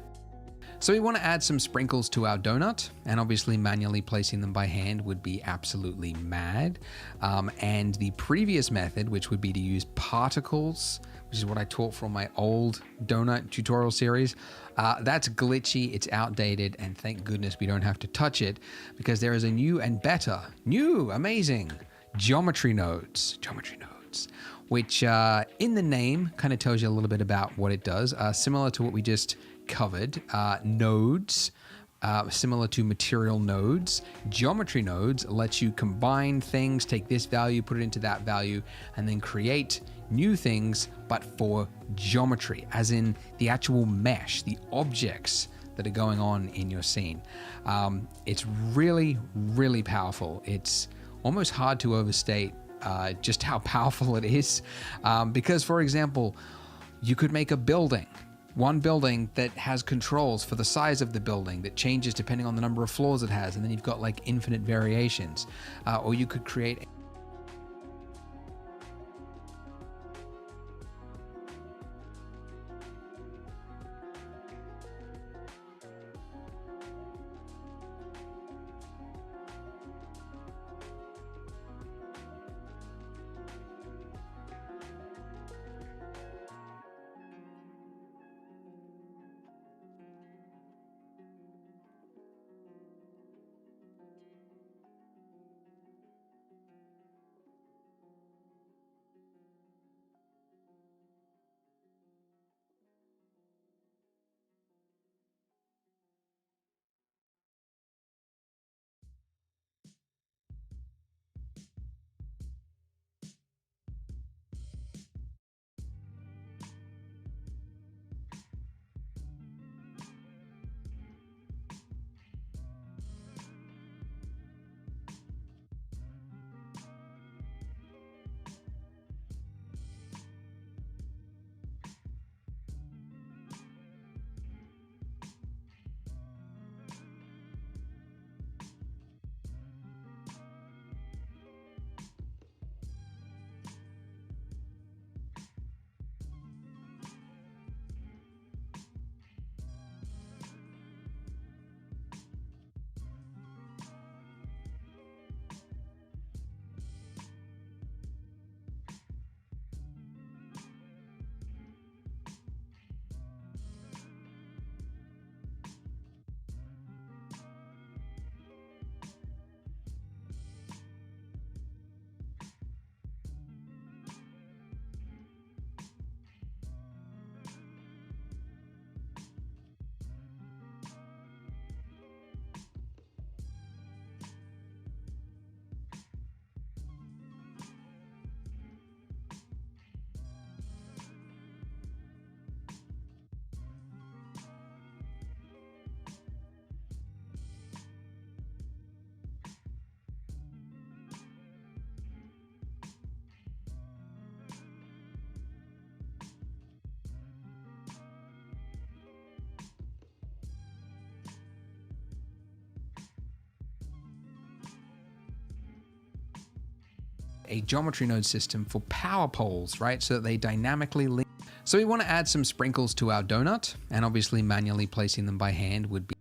So we want to add some sprinkles to our donut, and obviously manually placing them by hand would be absolutely mad. And the previous method, which would be to use particles, which is what I taught from my old donut tutorial series, that's glitchy, it's outdated, and thank goodness we don't have to touch it because there is a new and better, amazing geometry nodes, which in the name kind of tells you a little bit about what it does, similar to what we just covered. Nodes, similar to material nodes. Geometry nodes lets you combine things, take this value, put it into that value, and then create new things, but for geometry, as in the actual mesh, the objects that are going on in your scene. It's really, really powerful. It's almost hard to overstate just how powerful it is. Because, for example, you could make a building, one building that has controls for the size of the building that changes depending on the number of floors it has, and then you've got like infinite variations. Or you could create a geometry node system for power poles, right? So that they dynamically link. So we want to add some sprinkles to our donut, and obviously manually placing them by hand would be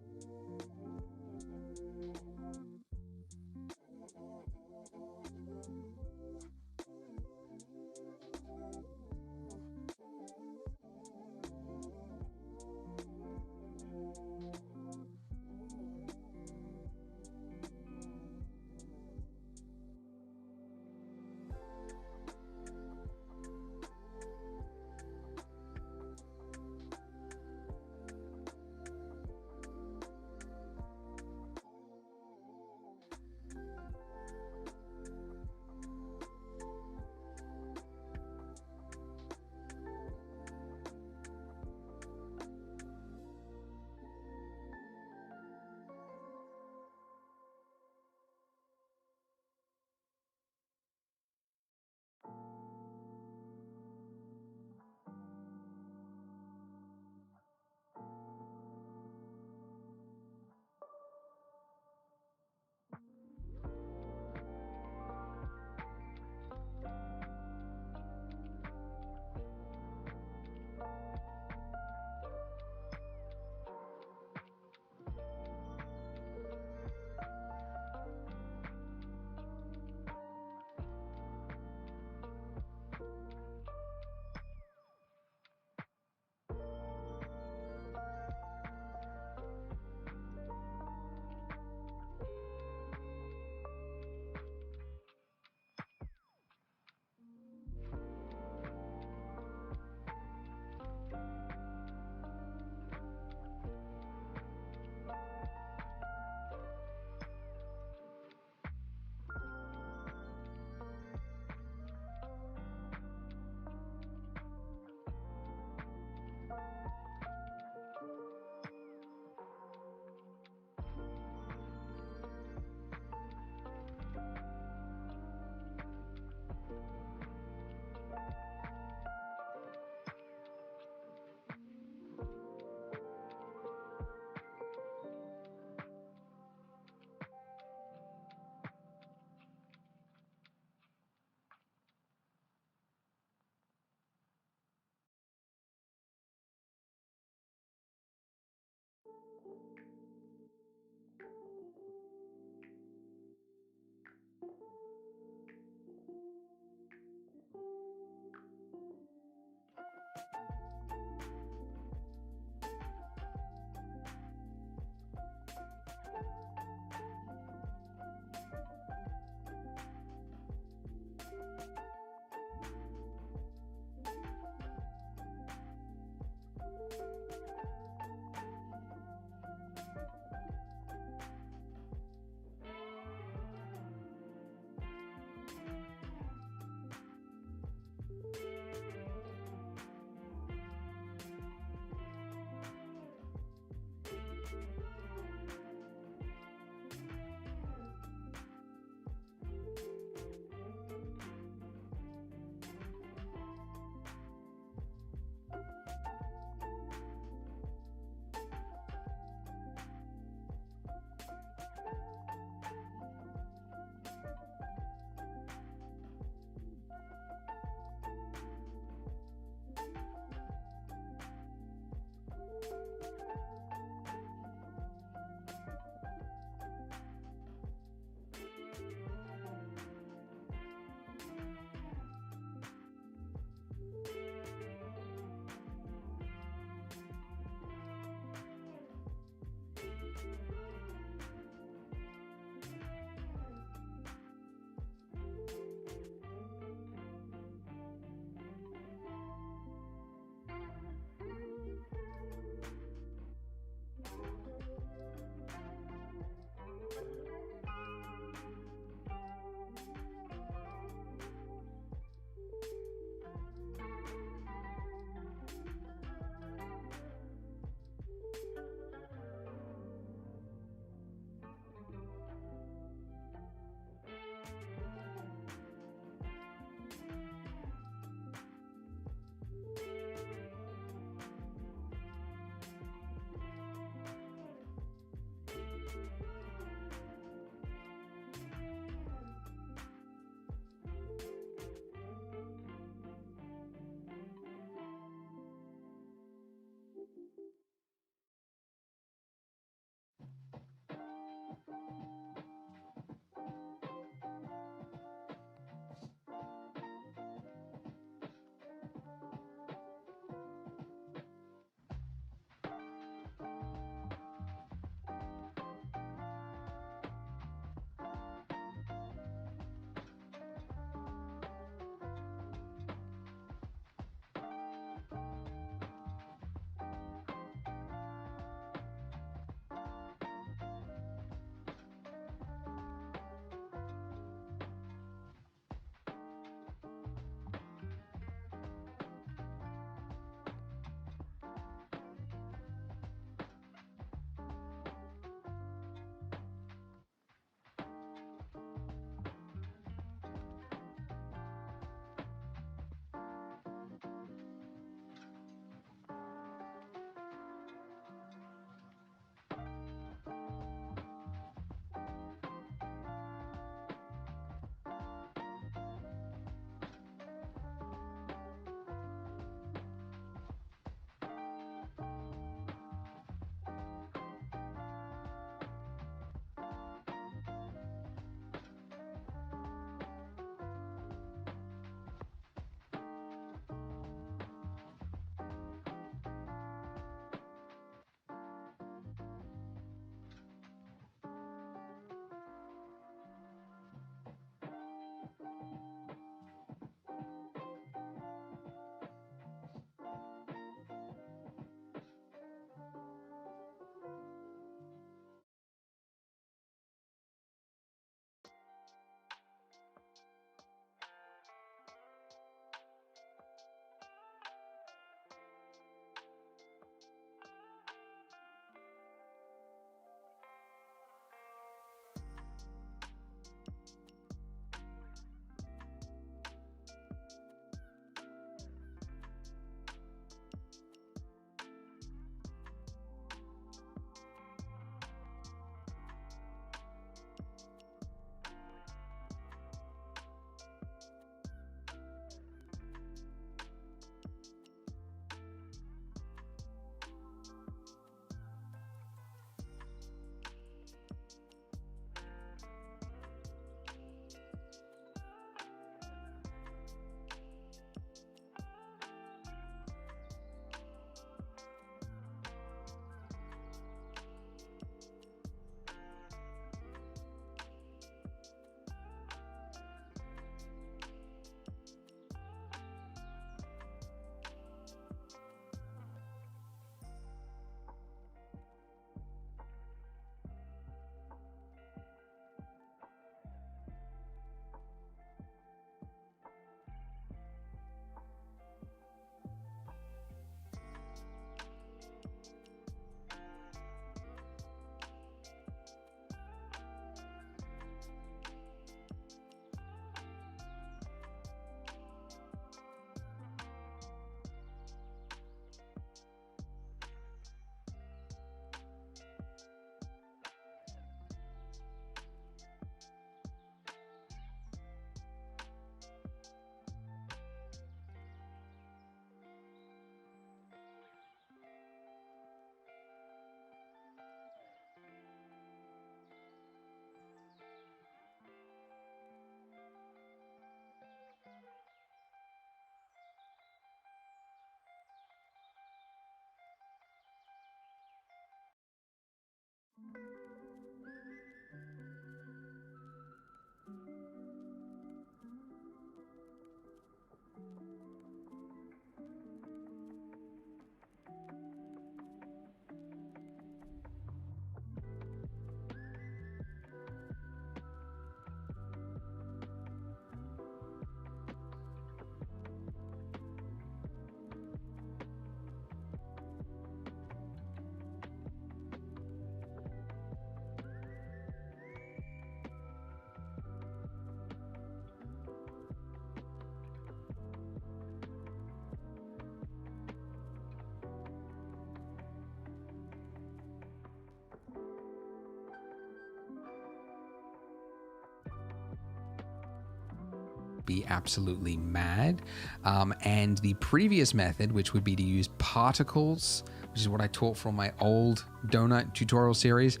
be absolutely mad. And the previous method, which would be to use particles, which is what I taught from my old donut tutorial series,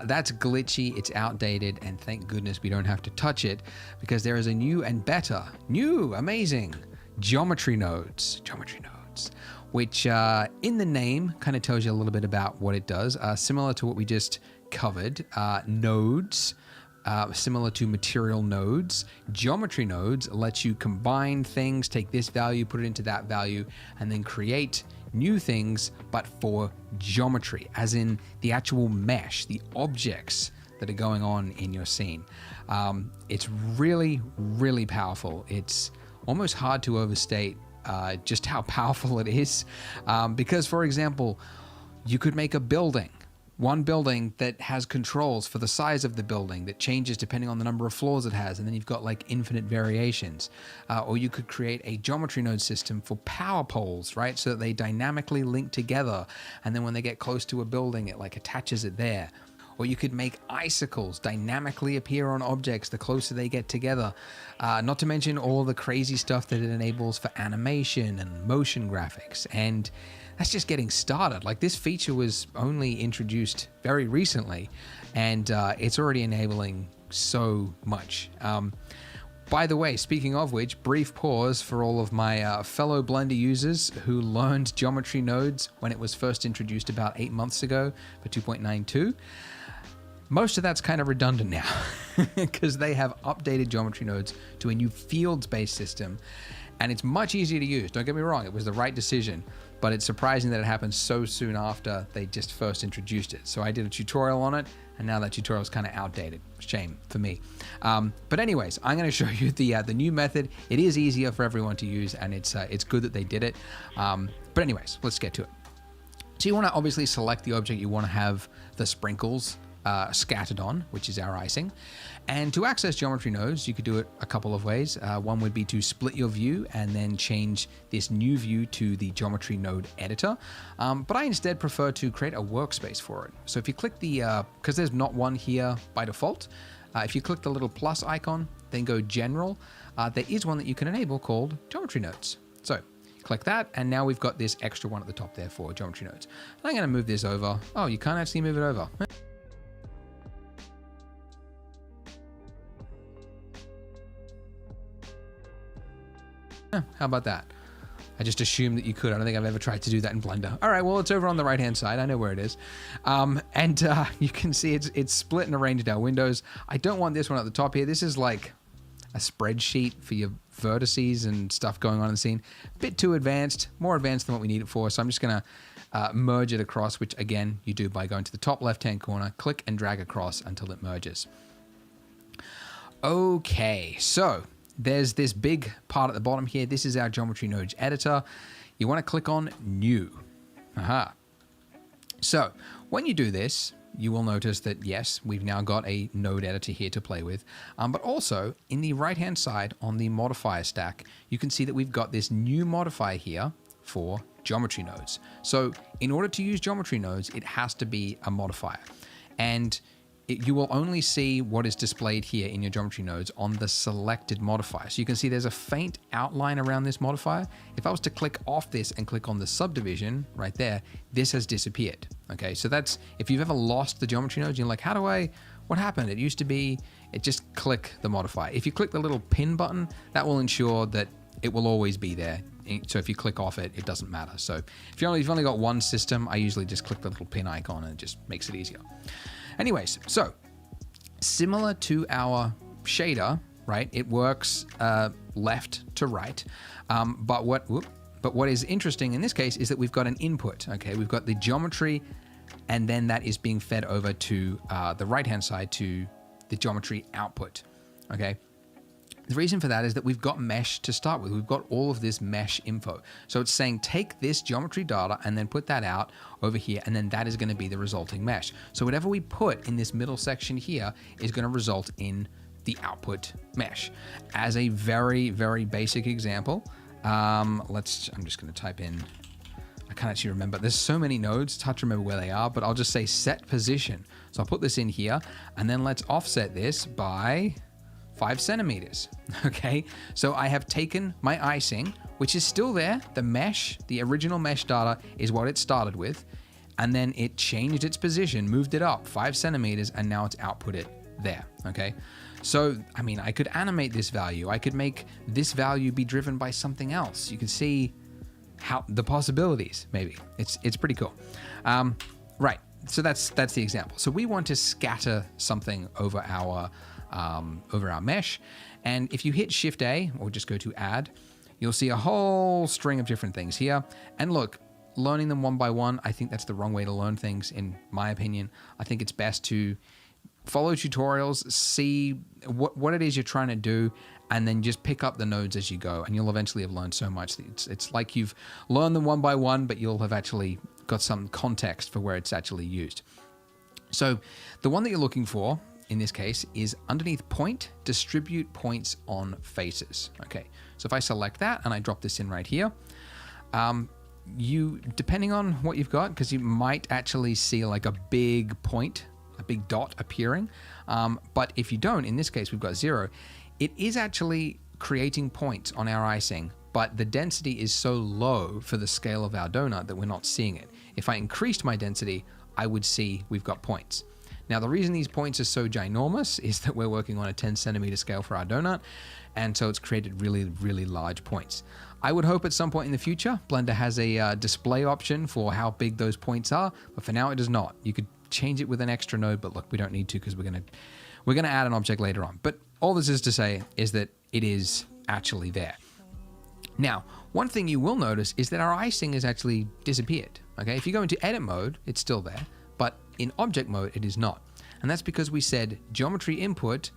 that's glitchy, it's outdated, and thank goodness we don't have to touch it, because there is a new and better, amazing geometry nodes, which in the name kind of tells you a little bit about what it does. Similar to what we just covered, nodes, similar to material nodes, geometry nodes lets you combine things, take this value, put it into that value, and then create new things, but for geometry, as in the actual mesh, the objects that are going on in your scene. It's really, really powerful. It's almost hard to overstate just how powerful it is. Because, for example, you could make a building, one building that has controls for the size of the building that changes depending on the number of floors it has, and then you've got like infinite variations. Or you could create a geometry node system for power poles, right? So that they dynamically link together, and then when they get close to a building, it like attaches it there. Or you could make icicles dynamically appear on objects the closer they get together. Not to mention all the crazy stuff that it enables for animation and motion graphics. And that's just getting started. Like, this feature was only introduced very recently, and it's already enabling so much. By the way, speaking of which, brief pause for all of my fellow Blender users who learned geometry nodes when it was first introduced about 8 months ago for 2.92. Most of that's kind of redundant now because they have updated geometry nodes to a new fields-based system, and it's much easier to use. Don't get me wrong, it was the right decision, but it's surprising that it happened so soon after they just first introduced it. So I did a tutorial on it, and now that tutorial is kind of outdated. Shame for me. But anyways, I'm going to show you the new method. It is easier for everyone to use, and it's good that they did it. But anyways, let's get to it. So you want to obviously select the object you want to have the sprinkles scattered on, which is our icing. And to access geometry nodes, you could do it a couple of ways. One would be to split your view and then change this new view to the geometry node editor. But I instead prefer to create a workspace for it. So if you click the, because there's not one here by default, if you click the little plus icon, then go general, there is one that you can enable called geometry nodes. So click that, and now we've got this extra one at the top there for geometry nodes. I'm going to move this over. Oh, you can't actually move it over. How about that? I just assumed that you could. I don't think I've ever tried to do that in Blender. All right, well, it's over on the right-hand side. I know where it is. And you can see it's split and arranged our windows. I don't want this one at the top here. This is like a spreadsheet for your vertices and stuff going on in the scene. A bit too advanced, more advanced than what we need it for. So I'm just going to merge it across, which, again, you do by going to the top left-hand corner, click and drag across until it merges. Okay, so there's this big part at the bottom here. This is our geometry nodes editor. You want to click on new. Aha. So when you do this, you will notice that yes, we've now got a node editor here to play with. But also in the right-hand side on the modifier stack, you can see that we've got this new modifier here for geometry nodes. So in order to use geometry nodes, it has to be a modifier. And you will only see what is displayed here in your geometry nodes on the selected modifier. So you can see there's a faint outline around this modifier. If I was to click off this and click on the subdivision right there, this has disappeared. Okay, so that's, if you've ever lost the geometry nodes, you're like, what happened? It used to be, just click the modifier. If you click the little pin button, that will ensure that it will always be there. So if you click off it, it doesn't matter. So if you've only got one system, I usually just click the little pin icon and it just makes it easier. Anyways, so similar to our shader, right? It works left to right. But what is interesting in this case is that we've got an input. Okay, we've got the geometry, and then that is being fed over to the right-hand side to the geometry output. Okay. The reason for that is that we've got mesh to start with. We've got all of this mesh info. So it's saying take this geometry data and then put that out over here, and then that is going to be the resulting mesh. So whatever we put in this middle section here is going to result in the output mesh. As a very, very basic example, I'm just going to type in, I can't actually remember. There's so many nodes, it's hard to remember where they are, but I'll just say set position. So I'll put this in here, and then let's offset this by 5 centimeters. Okay, so I have taken my icing, which is still there. The mesh, the original mesh data is what it started with. And then it changed its position, moved it up 5 centimeters, and now it's outputted there. Okay, so I mean, I could animate this value. I could make this value be driven by something else. You can see how the possibilities. Maybe it's pretty cool. Right. So that's the example. So we want to scatter something over our mesh, and if you hit Shift A or just go to Add, you'll see a whole string of different things here. And look, learning them one by one, I think that's the wrong way to learn things, in my opinion. I think it's best to follow tutorials, see what it is you're trying to do, and then just pick up the nodes as you go, and you'll eventually have learned so much that it's like you've learned them one by one, but you'll have actually got some context for where it's actually used. So the one that you're looking for in this case is underneath point, distribute points on faces. Okay, so if I select that and I drop this in right here, depending on what you've got, because you might actually see like a big point, a big dot appearing. But if you don't, in this case, we've got 0. It is actually creating points on our icing, but the density is so low for the scale of our donut that we're not seeing it. If I increased my density, I would see we've got points. Now, the reason these points are so ginormous is that we're working on a 10 centimeter scale for our donut, and so it's created really, really large points. I would hope at some point in the future, Blender has a display option for how big those points are, but for now it does not. You could change it with an extra node, but look, we don't need to because we're gonna add an object later on. But all this is to say is that it is actually there. Now, one thing you will notice is that our icing has actually disappeared. Okay, if you go into edit mode, it's still there, but in object mode, it is not. And that's because we said geometry input,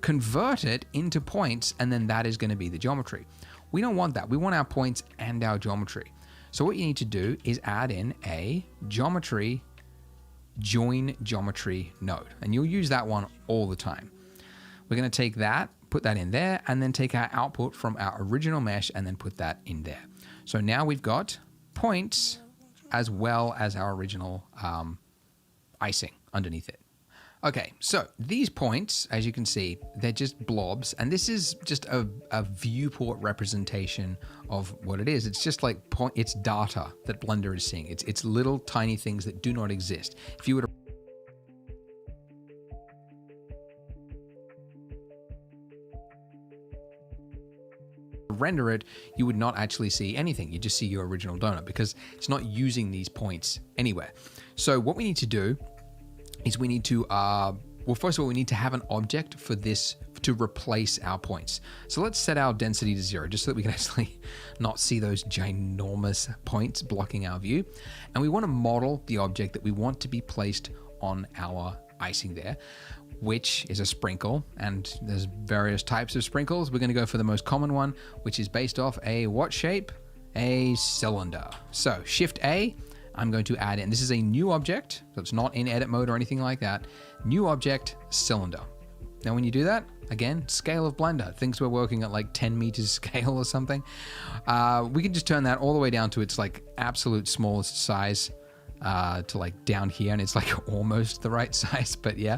convert it into points, and then that is going to be the geometry. We don't want that. We want our points and our geometry. So what you need to do is add in a geometry, join geometry node. And you'll use that one all the time. We're going to take that, put that in there, and then take our output from our original mesh and then put that in there. So now we've got points as well as our original icing underneath it. Okay, so these points, as you can see, they're just blobs, and this is just a viewport representation of what it is. It's just like it's data that Blender is seeing. It's little tiny things that do not exist. If you were to render it, you would not actually see anything. You just see your original donut because it's not using these points anywhere. So what we need to do is we need to, well, first of all, we need to have an object for this to replace our points. So let's set our density to 0, just so that we can actually not see those ginormous points blocking our view. And we want to model the object that we want to be placed on our icing there, which is a sprinkle. And there's various types of sprinkles. We're going to go for the most common one, which is based off a what shape? A cylinder. So Shift A, I'm going to add in, this is a new object, so it's not in edit mode or anything like that. New object, cylinder. Now when you do that, again, scale of Blender, thinks we're working at like 10 meters scale or something. We can just turn that all the way down to its like absolute smallest size, to like down here, and it's like almost the right size, but yeah.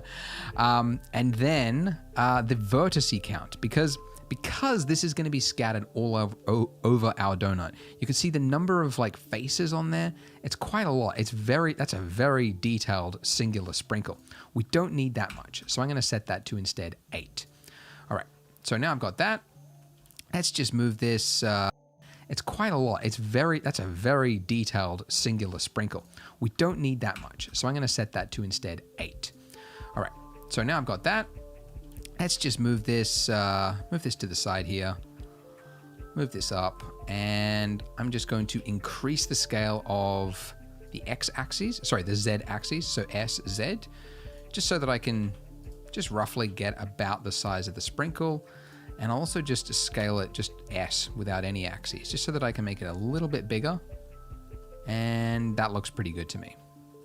And then the vertice count, because this is going to be scattered all over our donut. You can see the number of like faces on there. It's quite a lot. That's a very detailed singular sprinkle. We don't need that much. So I'm going to set that to instead 8. All right. So now I've got that. Let's just move this. It's quite a lot. That's a very detailed singular sprinkle. We don't need that much. So I'm going to set that to instead 8. All right. So now I've got that. Let's just move this to the side here. Move this up, and I'm just going to increase the scale of the the Z axis, so SZ, just so that I can just roughly get about the size of the sprinkle, and also just to scale it just S without any axes, just so that I can make it a little bit bigger, and that looks pretty good to me.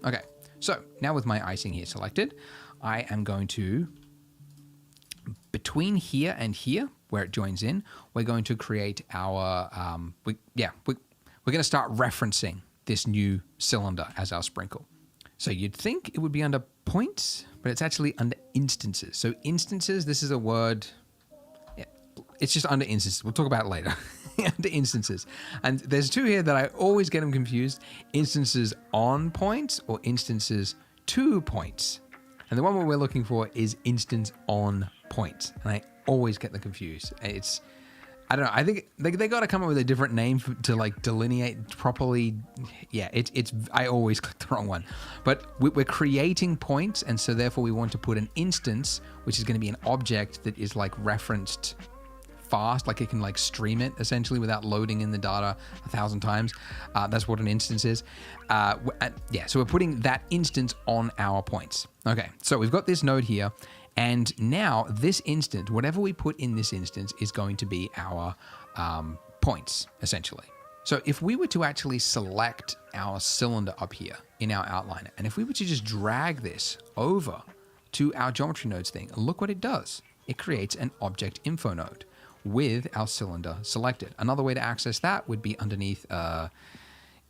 Okay, so now with my icing here selected, I am going to, between here and here, where it joins in, we're going to create our, we're going to start referencing this new cylinder as our sprinkle. So you'd think it would be under points, but it's actually under instances. So instances, this is a word it's just under instances. We'll talk about it later. Under instances. And there's two here that I always get them confused. Instances on points or instances to points. And the one we're looking for is instance on points. And I always get them confused. I don't know. I think they got to come up with a different name to like delineate properly. Yeah, I always click the wrong one. But we're creating points, and so therefore we want to put an instance, which is going to be an object that is like referenced fast, like it can like stream it essentially without loading in the data 1,000 times. That's what an instance is. So we're putting that instance on our points. Okay, so we've got this node here. And now this instance, whatever we put in this instance is going to be our points, essentially. So if we were to actually select our cylinder up here in our outliner, and if we were to just drag this over to our geometry nodes thing, look what it does. It creates an object info node with our cylinder selected. Another way to access that would be underneath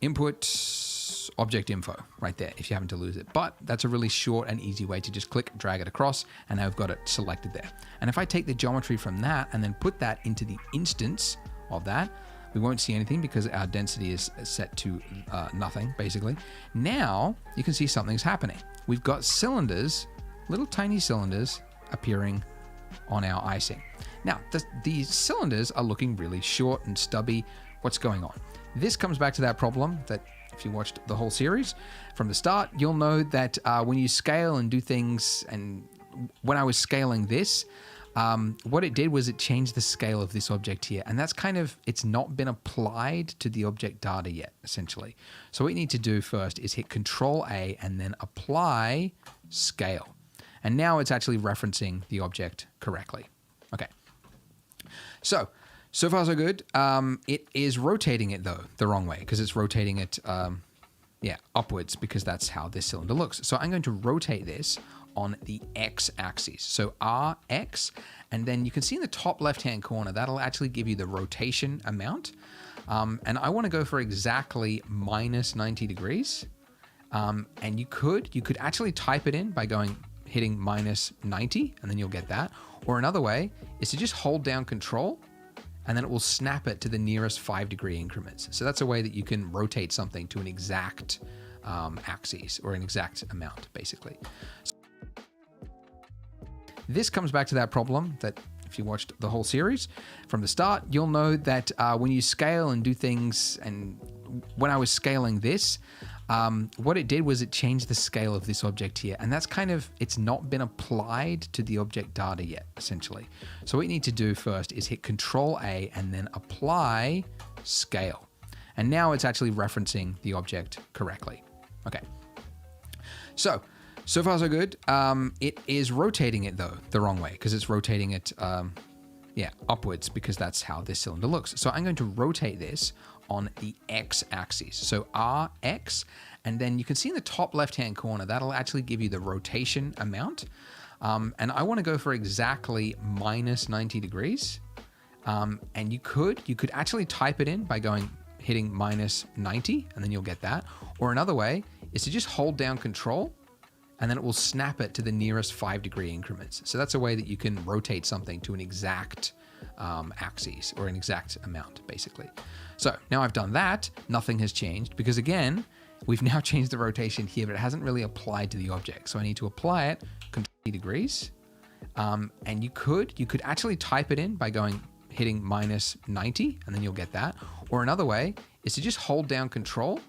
input object info right there if you happen to lose it. But that's a really short and easy way to just click, drag it across, and now I've got it selected there. And if I take the geometry from that and then put that into the instance of that, we won't see anything because our density is set to nothing, basically. Now you can see something's happening. We've got cylinders, little tiny cylinders appearing on our icing. Now, these cylinders are looking really short and stubby. What's going on? This comes back to that problem that if you watched the whole series from the start, you'll know that when you scale and do things, and when I was scaling this, what it did was it changed the scale of this object here. And that's it's not been applied to the object data yet, essentially. So what you need to do first is hit Control A and then apply scale. And now it's actually referencing the object correctly. Okay. So far so good. It is rotating it though the wrong way because it's rotating it upwards because that's how this cylinder looks. So I'm going to rotate this on the x-axis. So Rx, and then you can see in the top left-hand corner, that'll actually give you the rotation amount. And I want to go for exactly minus 90 degrees. And you could actually type it in by hitting minus 90, and then you'll get that. Or another way is to just hold down Control, and then it will snap it to the nearest 5-degree increments. So that's a way that you can rotate something to an exact axis or an exact amount, basically. So this comes back to that problem that if you watched the whole series from the start, you'll know that when you scale and do things, and when I was scaling this, what it did was it changed the scale of this object here. And that's it's not been applied to the object data yet, essentially. So what you need to do first is hit Control A and then apply scale. And now it's actually referencing the object correctly. Okay. So far so good. It is rotating it though the wrong way because it's rotating it upwards because that's how this cylinder looks. So I'm going to rotate this on the x-axis. So Rx, and then you can see in the top left-hand corner, that'll actually give you the rotation amount. And I want to go for exactly minus 90 degrees. And you could actually type it in by hitting minus 90, and then you'll get that. Or another way is to just hold down Control, and then it will snap it to the nearest 5-degree increments. So that's a way that you can rotate something to an exact axis or an exact amount, basically. So now I've done that, nothing has changed because again, we've now changed the rotation here, but it hasn't really applied to the object. So I need to apply it, Control 90 degrees. And you could actually type it in by hitting minus 90, and then you'll get that. Or another way is to just hold down Control,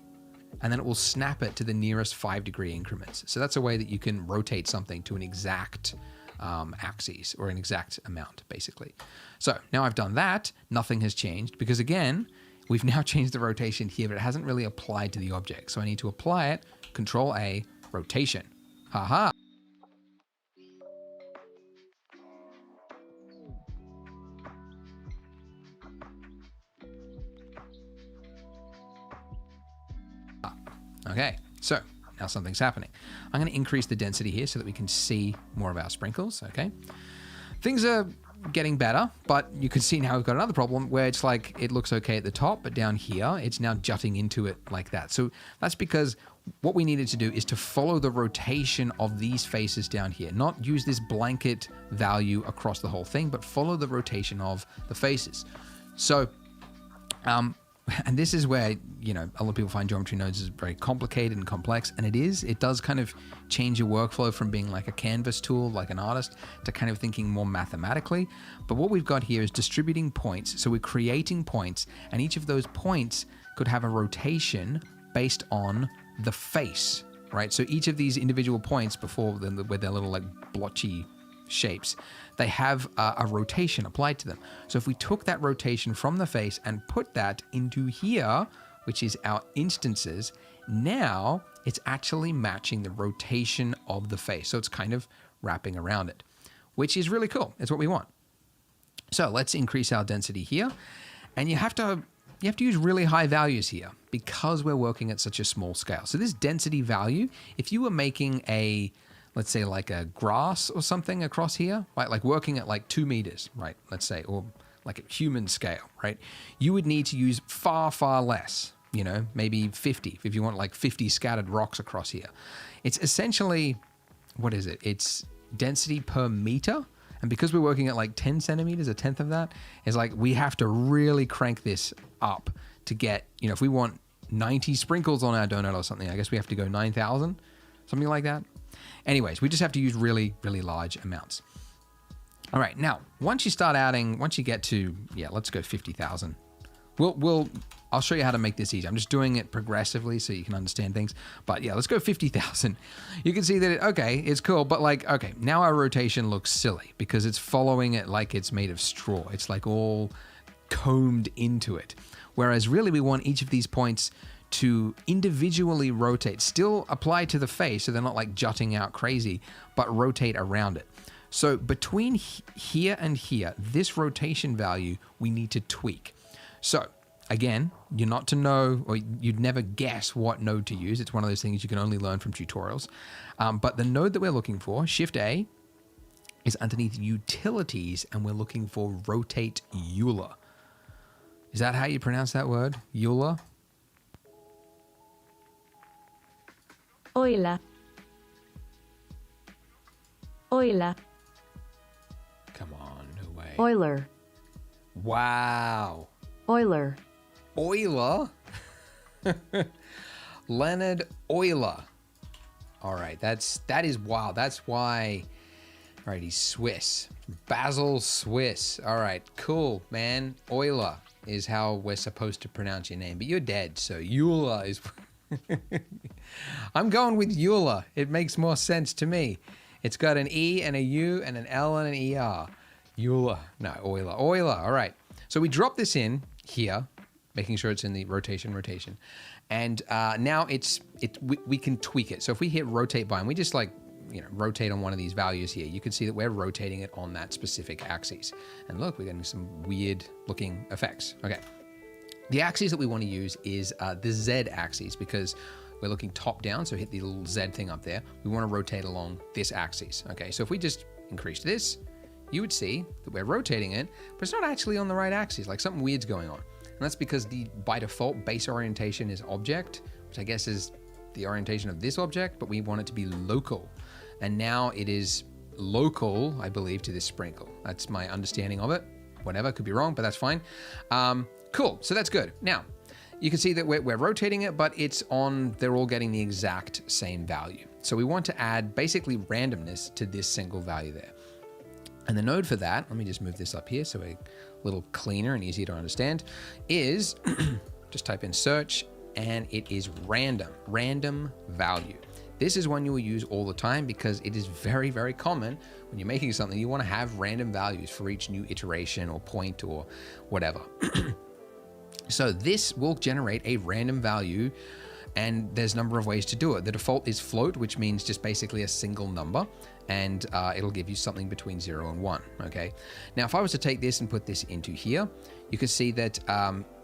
and then it will snap it to the nearest 5-degree increments. So that's a way that you can rotate something to an exact axis or an exact amount, basically. So now I've done that, nothing has changed because again, we've now changed the rotation here, but it hasn't really applied to the object. So I need to apply it, Control A, rotation. Haha. Okay, so now something's happening. I'm going to increase the density here so that we can see more of our sprinkles, okay? Things are getting better, but you can see now we've got another problem where it's like it looks okay at the top, but down here it's now jutting into it like that. So that's because what we needed to do is to follow the rotation of these faces down here, not use this blanket value across the whole thing, but follow the rotation of the faces. So, and this is where, you know, a lot of people find geometry nodes is very complicated and complex, and it is. It does kind of change your workflow from being like a canvas tool, like an artist, to kind of thinking more mathematically. But what we've got here is distributing points. So we're creating points, and each of those points could have a rotation based on the face, right? So each of these individual points before them, with their little like blotchy shapes, they have a rotation applied to them. So if we took that rotation from the face and put that into here, which is our instances, now it's actually matching the rotation of the face. So it's kind of wrapping around it, which is really cool. It's what we want. So let's increase our density here. And you have to use really high values here because we're working at such a small scale. So this density value, if you were making a, let's say like a grass or something across here, right? Like working at like 2 meters, right? Let's say, or like a human scale, right? You would need to use far, far less, you know, maybe 50, if you want like 50 scattered rocks across here. It's essentially, what is it? It's density per meter. And because we're working at like 10 centimeters, a tenth of that, is like we have to really crank this up to get, you know, if we want 90 sprinkles on our donut or something, I guess we have to go 9,000, something like that. Anyways, we just have to use really, really large amounts. All right, now, once you start adding, once you get to, yeah, let's go 50,000. I'll show you how to make this easy. I'm just doing it progressively so you can understand things. But yeah, let's go 50,000. You can see that, okay, it's cool, but like, okay, now our rotation looks silly because it's following it like it's made of straw. It's like all combed into it. Whereas really we want each of these points to individually rotate, still apply to the face so they're not like jutting out crazy, but rotate around it. So between here and here, this rotation value we need to tweak. So again, you're not to know, or you'd never guess what node to use. It's one of those things you can only learn from tutorials. But the node that we're looking for, Shift A, is underneath Utilities, and we're looking for Rotate Euler. Is that how you pronounce that word? Euler? Euler. Euler. Come on, no way. Euler. Wow. Euler. Euler? Leonard Euler. All right, that is wild. That's why. All right, he's Swiss. Basel, Swiss. All right, cool, man. Euler is how we're supposed to pronounce your name, but you're dead, so Euler is. I'm going with Euler. It makes more sense to me. It's got an E and a U and an L and an ER. Euler. No, Euler. Euler. All right. So we drop this in here, making sure it's in the rotation. And now we can tweak it. So if we hit rotate by, and we just like, you know, rotate on one of these values here, you can see that we're rotating it on that specific axis. And look, we're getting some weird looking effects. Okay. The axis that we want to use is the Z axis because we're looking top down. So hit the little Z thing up there. We want to rotate along this axis. Okay. So if we just increase this, you would see that we're rotating it, but it's not actually on the right axis. Like something weird's going on. And that's because by default base orientation is object, which I guess is the orientation of this object, but we want it to be local. And now it is local, I believe, to this sprinkle. That's my understanding of it. Whatever, could be wrong, but that's fine. Cool, so that's good. Now, you can see that we're rotating it, but they're all getting the exact same value. So we want to add basically randomness to this single value there. And the node for that, let me just move this up here so we're a little cleaner and easier to understand, is just type in search, and it is random value. This is one you will use all the time because it is very, very common when you're making something, you want to have random values for each new iteration or point or whatever. So this will generate a random value And there's a number of ways to do it. The default is float, which means just basically a single number, and it'll give you something between 0 and 1, okay? Now, if I was to take this and put this into here, you can see that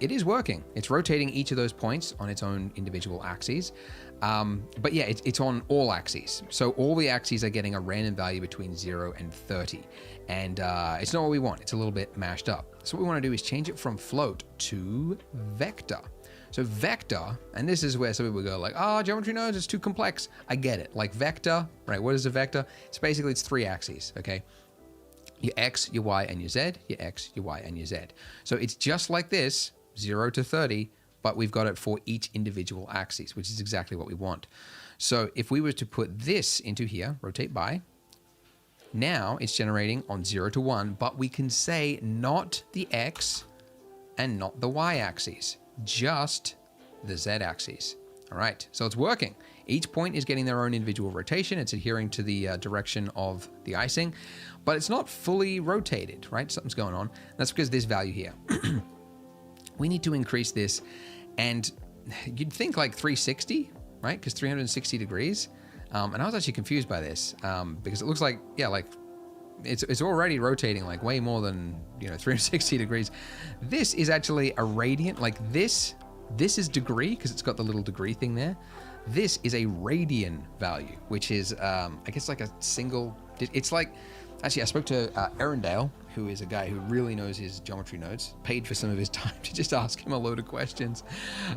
it is working. It's rotating each of those points on its own individual axes. But yeah, it's on all axes. So all the axes are getting a random value between 0 and 30. And it's not what we want. It's a little bit mashed up. So what we want to do is change it from float to vector. So vector, and this is where some people go like, oh, geometry nodes, it's too complex. I get it. Like vector, right? What is a vector? It's basically, it's 3 axes, okay? Your X, your Y, and your Z, your X, your Y, and your Z. So it's just like this, 0 to 30, but we've got it for each individual axis, which is exactly what we want. So if we were to put this into here, rotate by, now it's generating on 0 to 1, but we can say not the X and not the Y axes, just the Z axis. All right, so it's working. Each point is getting their own individual rotation. It's adhering to the direction of the icing, but it's not fully rotated, right? Something's going on. That's because this value here. We need to increase this, and you'd think like 360, right? Because 360 degrees. And I was actually confused by this because it looks like, yeah, like it's already rotating like way more than, 360 degrees. This is actually a radian, like this is degree because it's got the little degree thing there. This is a radian value, which is, I guess like a single, it's like, actually I spoke to Erendale, who is a guy who really knows his geometry nodes, paid for some of his time to just ask him a load of questions.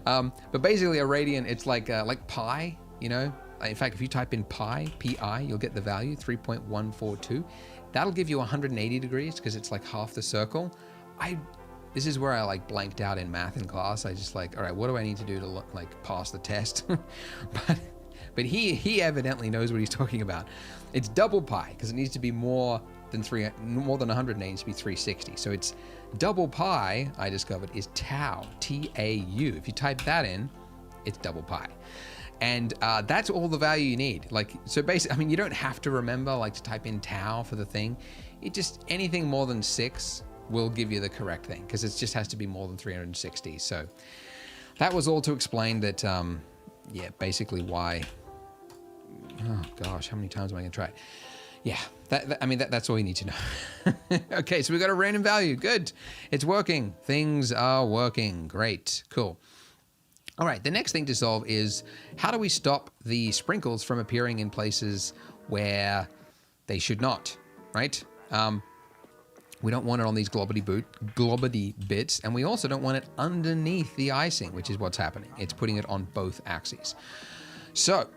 But basically a radian, it's like pi, In fact, if you type in pi, Pi, you'll get the value, 3.142. That'll give you 180 degrees because it's like half the circle. This is where I like blanked out in math in class. I just like, all right, what do I need to do to like pass the test? but he evidently knows what he's talking about. It's double pi because it needs to be more than 180 needs to be 360. So it's double pi, I discovered, is tau, T-A-U. If you type that in, it's double pi. And that's all the value you need. Like, so basically, I mean, you don't have to remember like to type in tau for the thing. It just, anything more than 6 will give you the correct thing because it just has to be more than 360. So that was all to explain that, yeah, basically why, oh gosh, how many times am I gonna try it? Yeah, that's all you need to know. Okay, so we got a random value, good. It's working, things are working, great, cool. All right, the next thing to solve is how do we stop the sprinkles from appearing in places where they should not, right? We don't want it on these globbity bits, and we also don't want it underneath the icing, which is what's happening. It's putting it on both axes. So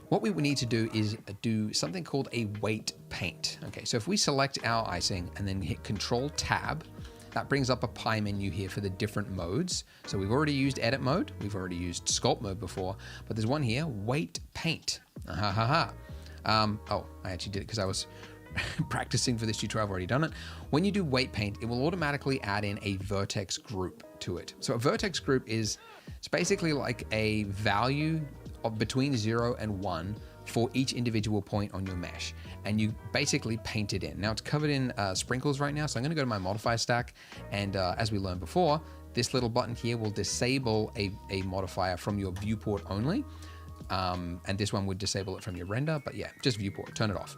what we need to do is do something called a weight paint. Okay, so if we select our icing and then hit Control Tab, that brings up a pie menu here for the different modes. So we've already used edit mode. We've already used sculpt mode before, but there's one here, weight paint. Oh, I actually did it because I was practicing for this tutorial. I've already done it. When you do weight paint, it will automatically add in a vertex group to it. So a vertex group it's basically like a value of between 0 and 1 for each individual point on your mesh, and you basically paint it in. Now it's covered in sprinkles right now, so I'm going to go to my modifier stack, and as we learned before, this little button here will disable a modifier from your viewport only, and this one would disable it from your render, but yeah, just viewport, turn it off.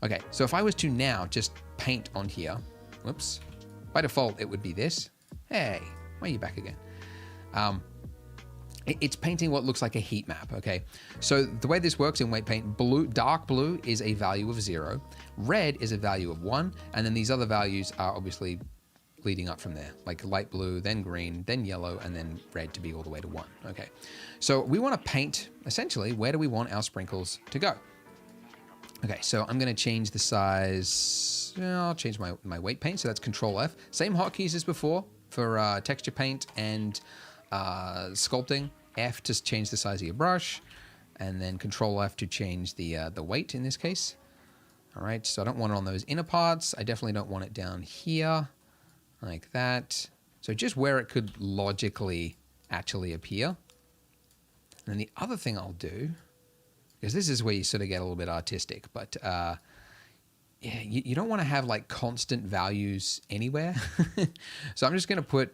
Okay, so if I was to now just paint on here, whoops, by default it would be this. Hey, why are you back again? It's painting what looks like a heat map, okay? So the way this works in weight paint, dark blue is a value of 0, red is a value of 1, and then these other values are obviously leading up from there, like light blue, then green, then yellow, and then red to be all the way to 1, okay? So we want to paint, essentially, where do we want our sprinkles to go? Okay, so I'm going to change the size, I'll change my weight paint, so that's Control F. Same hotkeys as before for texture paint and sculpting. F to change the size of your brush, and then Control F to change the weight in this case. All right, so I don't want it on those inner parts. I definitely don't want it down here like that. So just where it could logically actually appear. And then the other thing I'll do, because this is where you sort of get a little bit artistic, but yeah, you don't want to have like constant values anywhere. So I'm just going to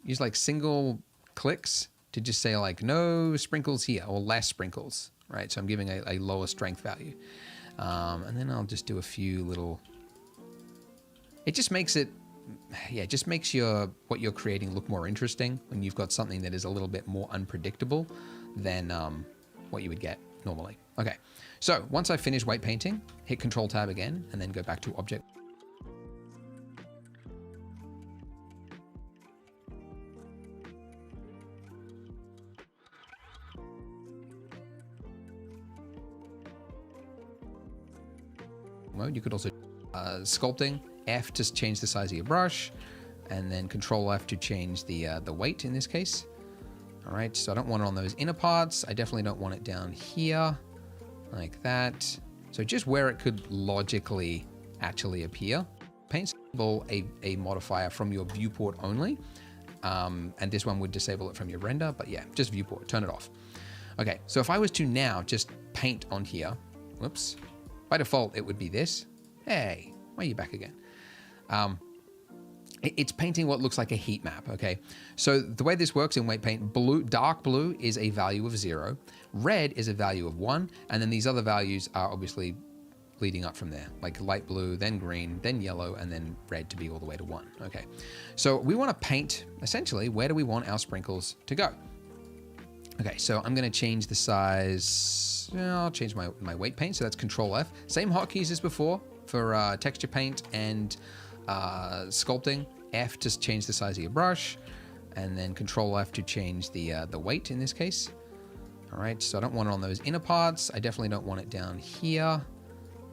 use like single clicks to just say like no sprinkles here or less sprinkles, right? So I'm giving a lower strength value. And then I'll just do a few little, it just makes it, yeah, it just makes what you're creating look more interesting when you've got something that is a little bit more unpredictable than what you would get normally. Okay, so once I finish weight painting, hit Control Tab again, and then go back to Object. Mode. You could also sculpting, F to change the size of your brush, and then Control F to change the weight in this case. All right, so I don't want it on those inner parts. I definitely don't want it down here like that. So just where it could logically actually appear. Paint a modifier from your viewport only, and this one would disable it from your render, but yeah, just viewport, turn it off. Okay, so if I was to now just paint on here, whoops, by default it would be this. Hey, why are you back again? It's painting what looks like a heat map, okay? So the way this works in weight paint, dark blue is a value of 0, red is a value of 1, and then these other values are obviously leading up from there, like light blue, then green, then yellow, and then red to be all the way to 1, okay? So we want to paint, essentially, where do we want our sprinkles to go? Okay, so I'm going to change the size, I'll change my weight paint, so that's Control F. Same hotkeys as before for texture paint and sculpting, F to change the size of your brush, and then Control F to change the weight in this case. All right, so I don't want it on those inner parts. I definitely don't want it down here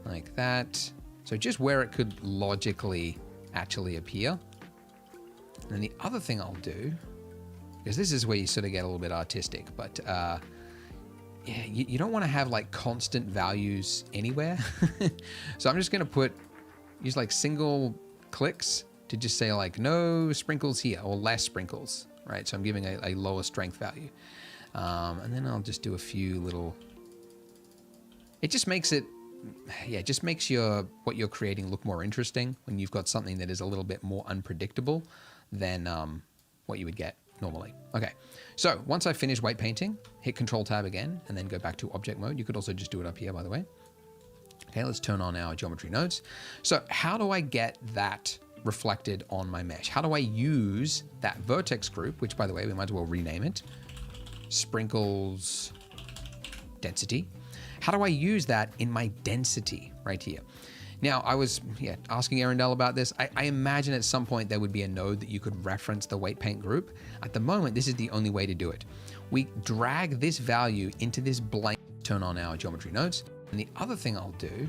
like that. So just where it could logically actually appear. And then the other thing I'll do, because this is where you sort of get a little bit artistic, but yeah, you don't want to have like constant values anywhere. So I'm just going to use like single clicks to just say like no sprinkles here or less sprinkles, right? So I'm giving a lower strength value. And then I'll just do a few little, it just makes it, yeah, it just makes what you're creating look more interesting when you've got something that is a little bit more unpredictable than what you would get normally. Okay, so once I finish weight painting, hit Control Tab again, and then go back to object mode. You could also just do it up here, by the way. Okay, let's turn on our geometry nodes. So how do I get that reflected on my mesh? How do I use that vertex group, which by the way, we might as well rename it, sprinkles density. How do I use that in my density right here? Now, I was asking Arundel about this. I imagine at some point there would be a node that you could reference the weight paint group. At the moment, this is the only way to do it. We drag this value into this blank, turn on our geometry nodes. And the other thing I'll do,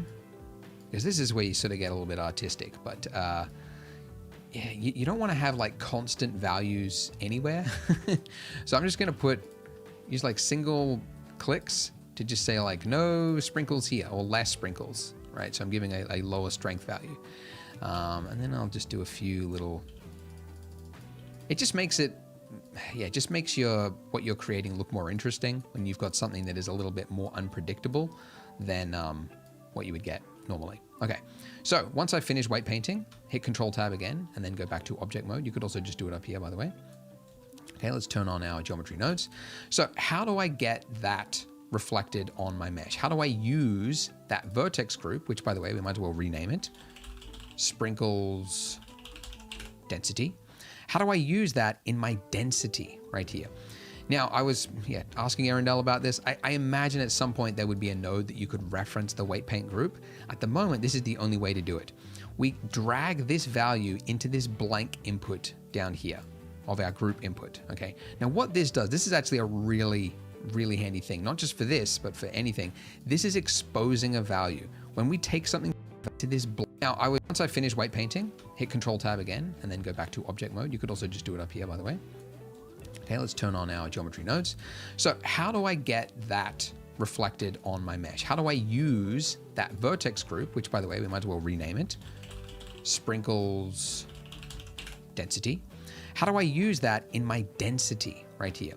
because this is where you sort of get a little bit artistic, but yeah, you don't want to have like constant values anywhere. So I'm just going to use like single clicks to just say like no sprinkles here or less sprinkles, right? So I'm giving a lower strength value. And then I'll just do a few little, it just makes it, yeah, it just makes what you're creating look more interesting when you've got something that is a little bit more unpredictable than what you would get normally. Okay, so once I finish weight painting, hit Control Tab again, and then go back to object mode. You could also just do it up here, by the way. Okay, let's turn on our geometry nodes. So how do I get that reflected on my mesh? How do I use that vertex group, which by the way, we might as well rename it, sprinkles density. How do I use that in my density right here? Now, I was asking Arundel about this. I imagine at some point there would be a node that you could reference the weight paint group. At the moment, this is the only way to do it. We drag this value into this blank input down here of our group input, okay? Now what this does, this is actually a really handy thing, not just for this, but for anything. This is exposing a value. When we take something to this once I finish weight painting, hit Control Tab again, and then go back to object mode. You could also just do it up here, by the way. Okay, let's turn on our geometry nodes. So how do I get that reflected on my mesh? How do I use that vertex group, which by the way, we might as well rename it, sprinkles density. How do I use that in my density right here?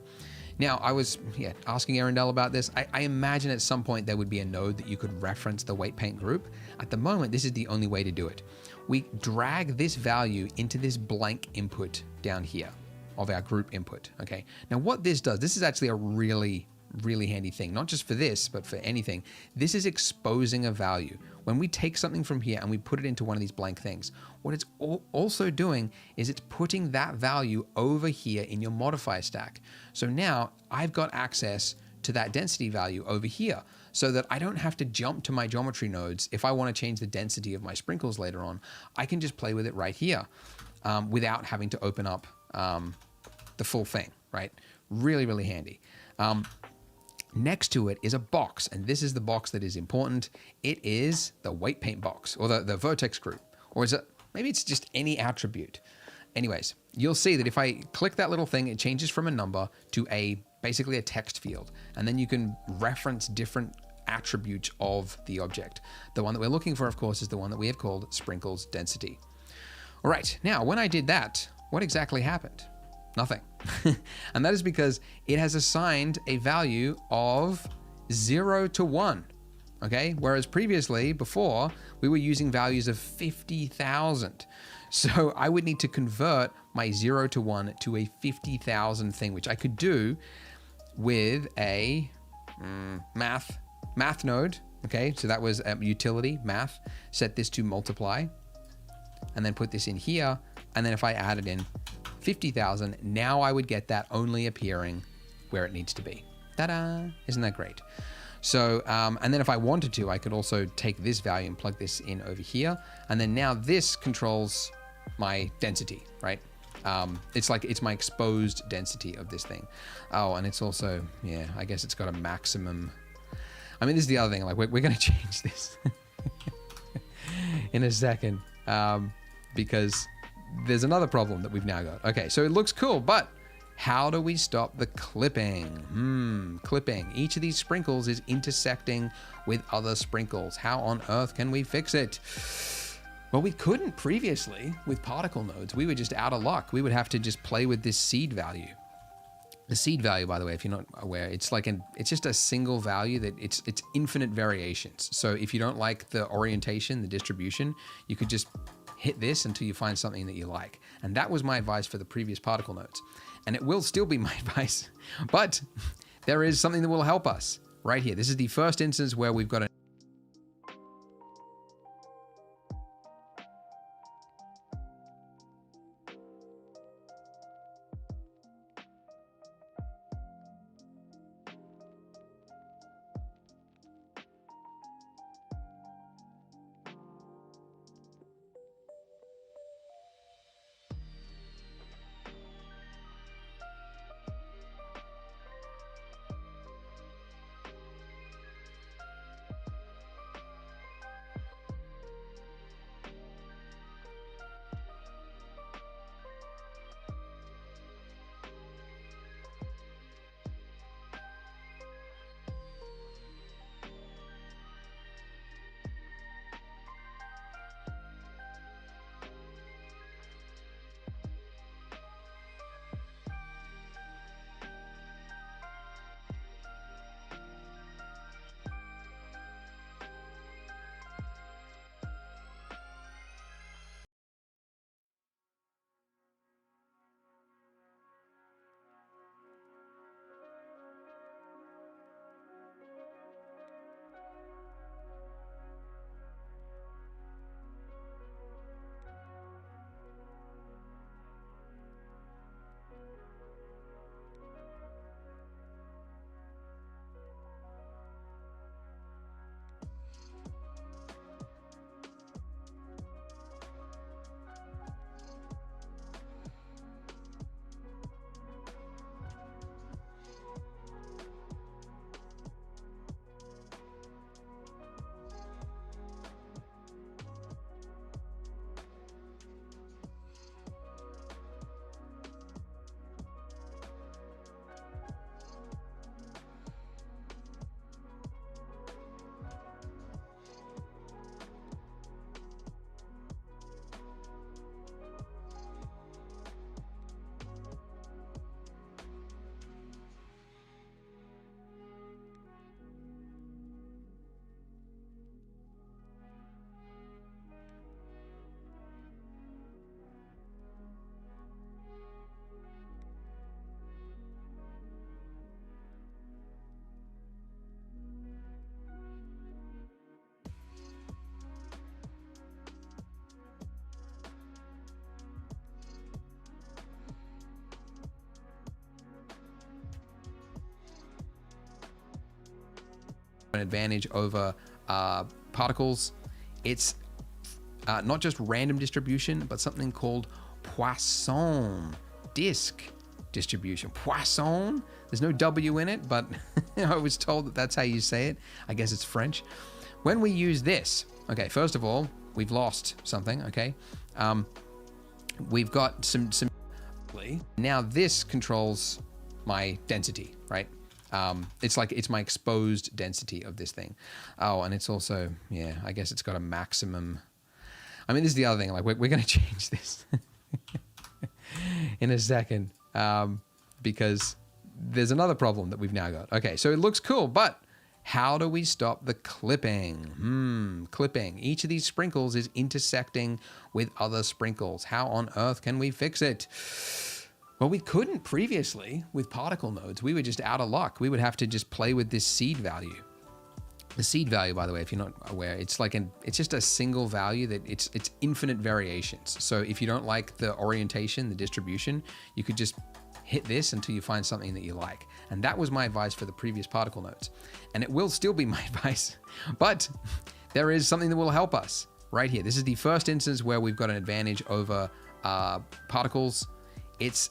Now, I was asking Arundel about this. I imagine at some point there would be a node that you could reference the weight paint group. At the moment, this is the only way to do it. We drag this value into this blank input down here of our group input. Okay. Now what this does, this is actually a really handy thing, not just for this, but for anything. This is exposing a value. When we take something from here and we put it into one of these blank things, what it's also doing is it's putting that value over here in your modifier stack. So now I've got access to that density value over here so that I don't have to jump to my geometry nodes. If I want to change the density of my sprinkles later on, I can just play with it right here without having to open up the full thing, right? Really handy. Next to it is a box, and this is the box that is important. It is the weight paint box, or the vertex group, or is it, maybe it's just any attribute. Anyways, you'll see that if I click that little thing, it changes from a number to basically a text field, and then you can reference different attributes of the object. The one that we're looking for, of course, is the one that we have called sprinkles density. All right, now when I did that, what exactly happened? Nothing. And that is because it has assigned a value of 0 to 1. Okay, whereas previously, before, we were using values of 50,000. So I would need to convert my 0 to 1 to a 50,000 thing, which I could do with a math node. Okay, so that was utility, math. Set this to multiply, and then put this in here. And then if I added in 50,000, now I would get that only appearing where it needs to be. Ta-da! Isn't that great? So, and then if I wanted to, I could also take this value and plug this in over here. And then now this controls my density, right? It's my exposed density of this thing. Oh, and it's also, yeah, I guess it's got a maximum. I mean, this is the other thing, like we're going to change this in a second because there's another problem that we've now got. Okay, so it looks cool, but how do we stop the clipping? Clipping. Each of these sprinkles is intersecting with other sprinkles. How on earth can we fix it? Well, we couldn't previously with particle nodes. We were just out of luck. We would have to just play with this seed value. The seed value, by the way, if you're not aware, it's just a single value that it's infinite variations. So if you don't like the orientation, the distribution, you could just hit this until you find something that you like. And that was my advice for the previous particle nodes. And it will still be my advice, but there is something that will help us right here. This is the first instance where we've got a an advantage over particles. It's not just random distribution, but something called Poisson disk distribution. Poisson? There's no W in it, but I was told that that's how you say it. I guess it's French. When we use this, okay, first of all, we've lost something, okay? We've got some. Now this controls my density, right? It's my exposed density of this thing. Oh, and it's also, yeah, I guess it's got a maximum. I mean, this is the other thing. Like, we're going to change this in a second because there's another problem that we've now got. Okay, so it looks cool, but how do we stop the clipping? Clipping. Each of these sprinkles is intersecting with other sprinkles. How on earth can we fix it? Well, we couldn't previously with particle nodes. We were just out of luck. We would have to just play with this seed value. The seed value, by the way, if you're not aware, it's just a single value that it's infinite variations. So if you don't like the orientation, the distribution, you could just hit this until you find something that you like. And that was my advice for the previous particle nodes. And it will still be my advice, but there is something that will help us right here. This is the first instance where we've got an advantage over particles. It's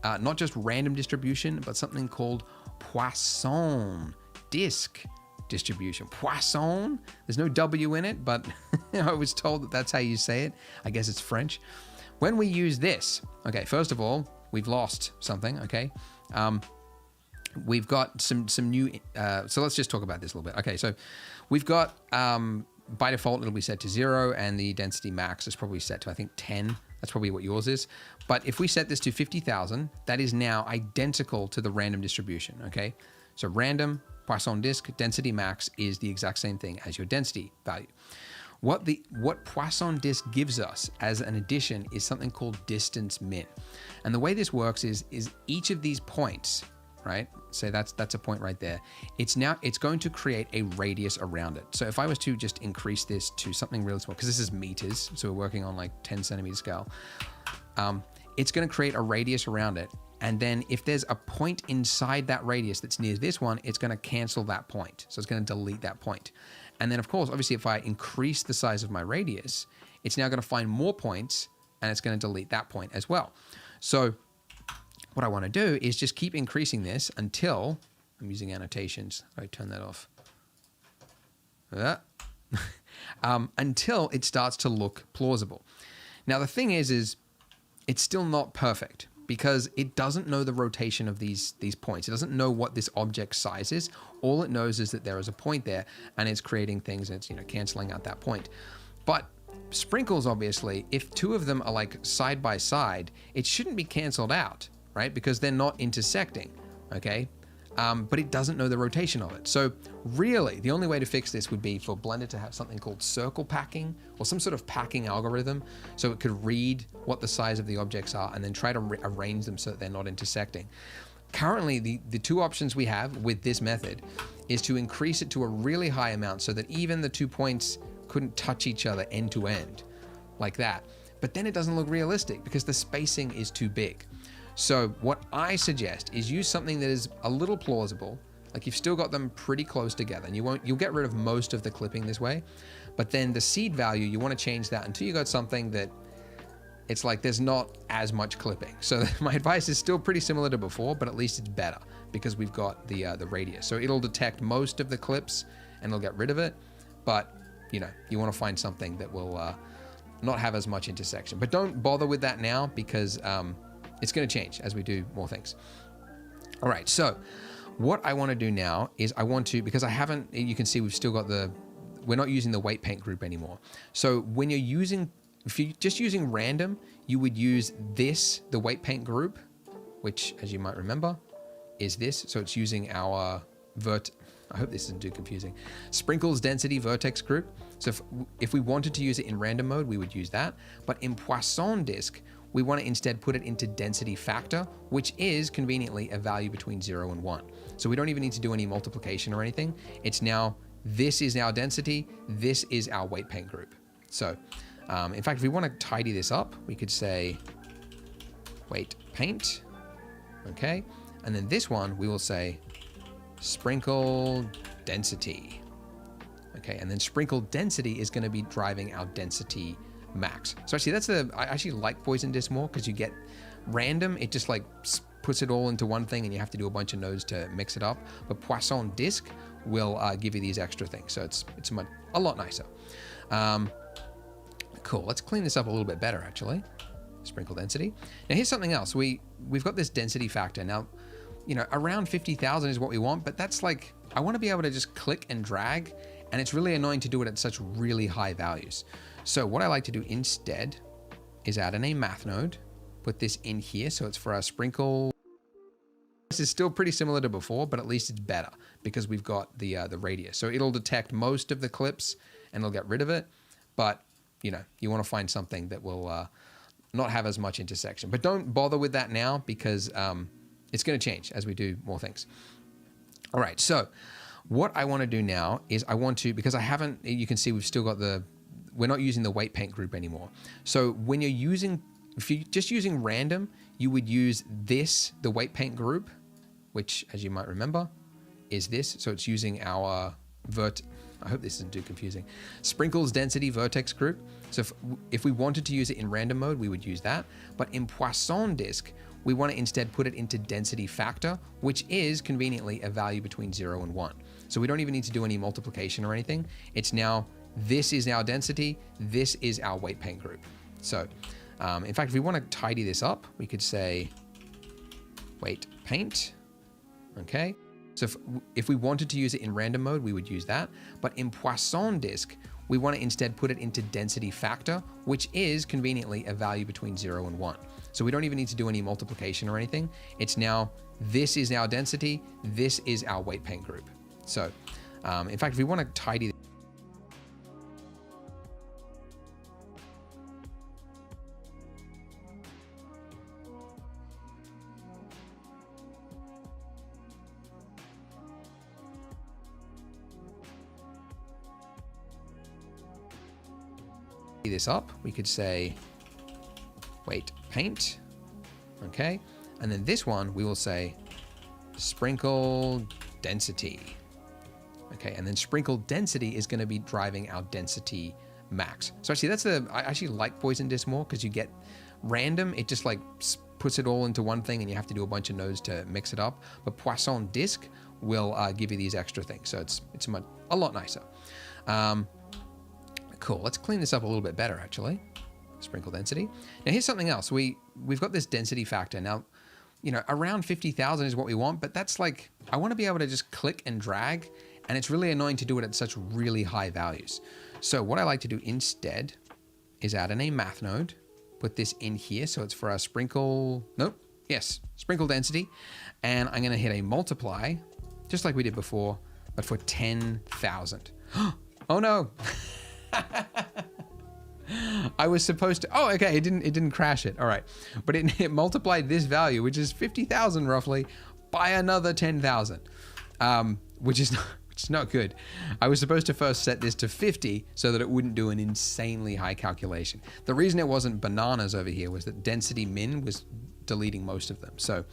not just random distribution, but something called Poisson disk distribution. Poisson? There's no W in it, but I was told that that's how you say it. I guess it's French. When we use this, okay, first of all, we've lost something, okay? We've got some new, so let's just talk about this a little bit. Okay, so we've got, by default, it'll be set to 0, and the density max is probably set to, I think, 10. That's probably what yours is. But if we set this to 50,000, that is now identical to the random distribution, okay? So random, Poisson disk, density max is the exact same thing as your density value. What Poisson disk gives us as an addition is something called distance min. And the way this works is each of these points, right? So that's a point right there. It's going to create a radius around it. So if I was to just increase this to something really small, because this is meters, so we're working on like 10 centimeter scale, it's going to create a radius around it. And then if there's a point inside that radius that's near this one, it's going to cancel that point. So it's going to delete that point. And then of course, obviously, if I increase the size of my radius, it's now going to find more points and it's going to delete that point as well. So what I want to do is just keep increasing this until, I'm using annotations. I turn that off. Until it starts to look plausible. Now the thing is it's still not perfect, because it doesn't know the rotation of these points. It doesn't know what this object size is. All it knows is that there is a point there and it's creating things and it's, canceling out that point. But sprinkles, obviously, if two of them are like side by side, it shouldn't be canceled out, right? Because they're not intersecting, okay? But it doesn't know the rotation of it. So really, the only way to fix this would be for Blender to have something called circle packing or some sort of packing algorithm, so it could read what the size of the objects are and then try to arrange them so that they're not intersecting. Currently, the two options we have with this method is to increase it to a really high amount so that even the 2 points couldn't touch each other end to end like that. But then it doesn't look realistic because the spacing is too big. So what I suggest is use something that is a little plausible, like you've still got them pretty close together, and you'll get rid of most of the clipping this way, but then the seed value, you want to change that until you got something that it's like there's not as much clipping. So my advice is still pretty similar to before, but at least it's better because we've got the radius. So it'll detect most of the clips and it'll get rid of it, but you want to find something that will not have as much intersection. But don't bother with that now because it's going to change as we do more things. All right, so what I want to do now is because you can see we've still got we're not using the weight paint group anymore. So when if you're just using random, you would use the weight paint group, which as you might remember is this. So it's using our I hope this isn't too confusing. Sprinkles density vertex group. So if we wanted to use it in random mode, we would use that. But in Poisson disk, we want to instead put it into density factor, which is conveniently a value between 0 and 1. So we don't even need to do any multiplication or anything. It's now, this is our density, this is our weight paint group. So in fact, if we want to tidy this up, we could say weight paint, okay? And then this one, we will say sprinkle density. Okay, and then sprinkle density is going to be driving our density max. So actually I actually like poison disc more because you get random, it just like puts it all into one thing and you have to do a bunch of nodes to mix it up. But poisson disc will give you these extra things. So it's a lot nicer. Cool, let's clean this up a little bit better actually. Sprinkle density. Now here's something else. We've got this density factor. Now, you know, around 50,000 is what we want, but that's like, I want to be able to just click and drag, and it's really annoying to do it at such really high values. So what I like to do instead is add in a math node, put this in here. So it's for our sprinkle. This is still pretty similar to before, but at least it's better because we've got the radius. So it'll detect most of the clips and it'll get rid of it. But you know, you want to find something that will not have as much intersection. But don't bother with that now because it's going to change as we do more things. All right, so what I want to do now is I want to, because I haven't, you can see we've still got we're not using the weight paint group anymore. So when you're using, if you're just using random, you would use this, the weight paint group, which as you might remember is this. So it's using our I hope this isn't too confusing, sprinkles density vertex group. So if we wanted to use it in random mode, we would use that. But in poisson disc, we want to instead put it into density factor, which is conveniently a value between 0 and 1. So we don't even need to do any multiplication or anything. It's now, this is our density, this is our weight paint group. So in fact, if we want to tidy this up, we could say weight paint, okay? So if we wanted to use it in random mode, we would use that. But in poisson disc, we want to instead put it into density factor, which is conveniently a value between 0 and 1. So we don't even need to do any multiplication or anything. It's now, this is our density, this is our weight paint group. So in fact, if we want to tidy this up, we could say weight paint, okay? And then this one, we will say sprinkle density, okay? And then sprinkle density is going to be driving our density max. So actually I actually like poison disc more because you get random, it just like puts it all into one thing and you have to do a bunch of nodes to mix it up. But poisson disc will give you these extra things. So it's a lot nicer. Cool, let's clean this up a little bit better actually. Sprinkle density. Now here's something else. We've got this density factor. Now, you know, around 50,000 is what we want, but that's like, I want to be able to just click and drag, and it's really annoying to do it at such really high values. So what I like to do instead is add in a math node, put this in here. So it's for our sprinkle density. And I'm going to hit a multiply, just like we did before, but for 10,000. Oh no. I was supposed to, oh, okay, it didn't crash it. All right. But it multiplied this value, which is 50,000 roughly, by another 10,000, which is not good. I was supposed to first set this to 50 so that it wouldn't do an insanely high calculation. The reason it wasn't bananas over here was that density min was deleting most of them. So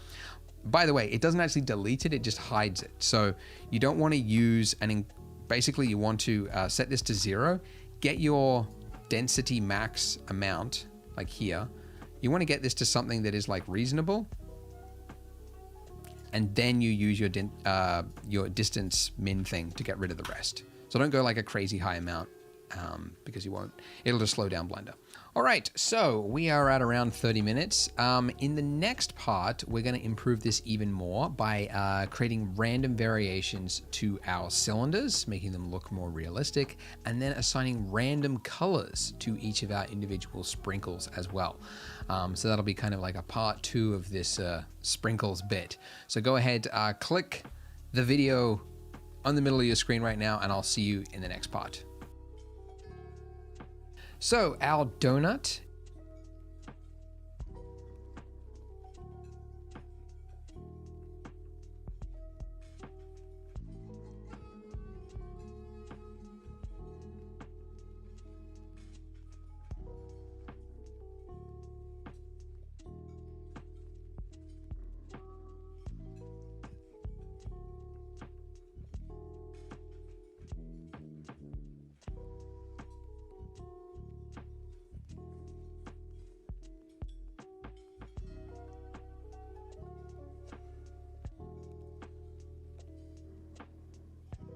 by the way, it doesn't actually delete it, it just hides it. So you don't want to use, basically you want to set this to 0, get your density max amount, like here. You want to get this to something that is like reasonable, and then you use your distance min thing to get rid of the rest. So don't go like a crazy high amount because it'll just slow down Blender. All right, so we are at around 30 minutes. In the next part, we're going to improve this even more by creating random variations to our cylinders, making them look more realistic, and then assigning random colors to each of our individual sprinkles as well. So that'll be kind of like a part 2 of this sprinkles bit. So go ahead, click the video on the middle of your screen right now, and I'll see you in the next part. So our donut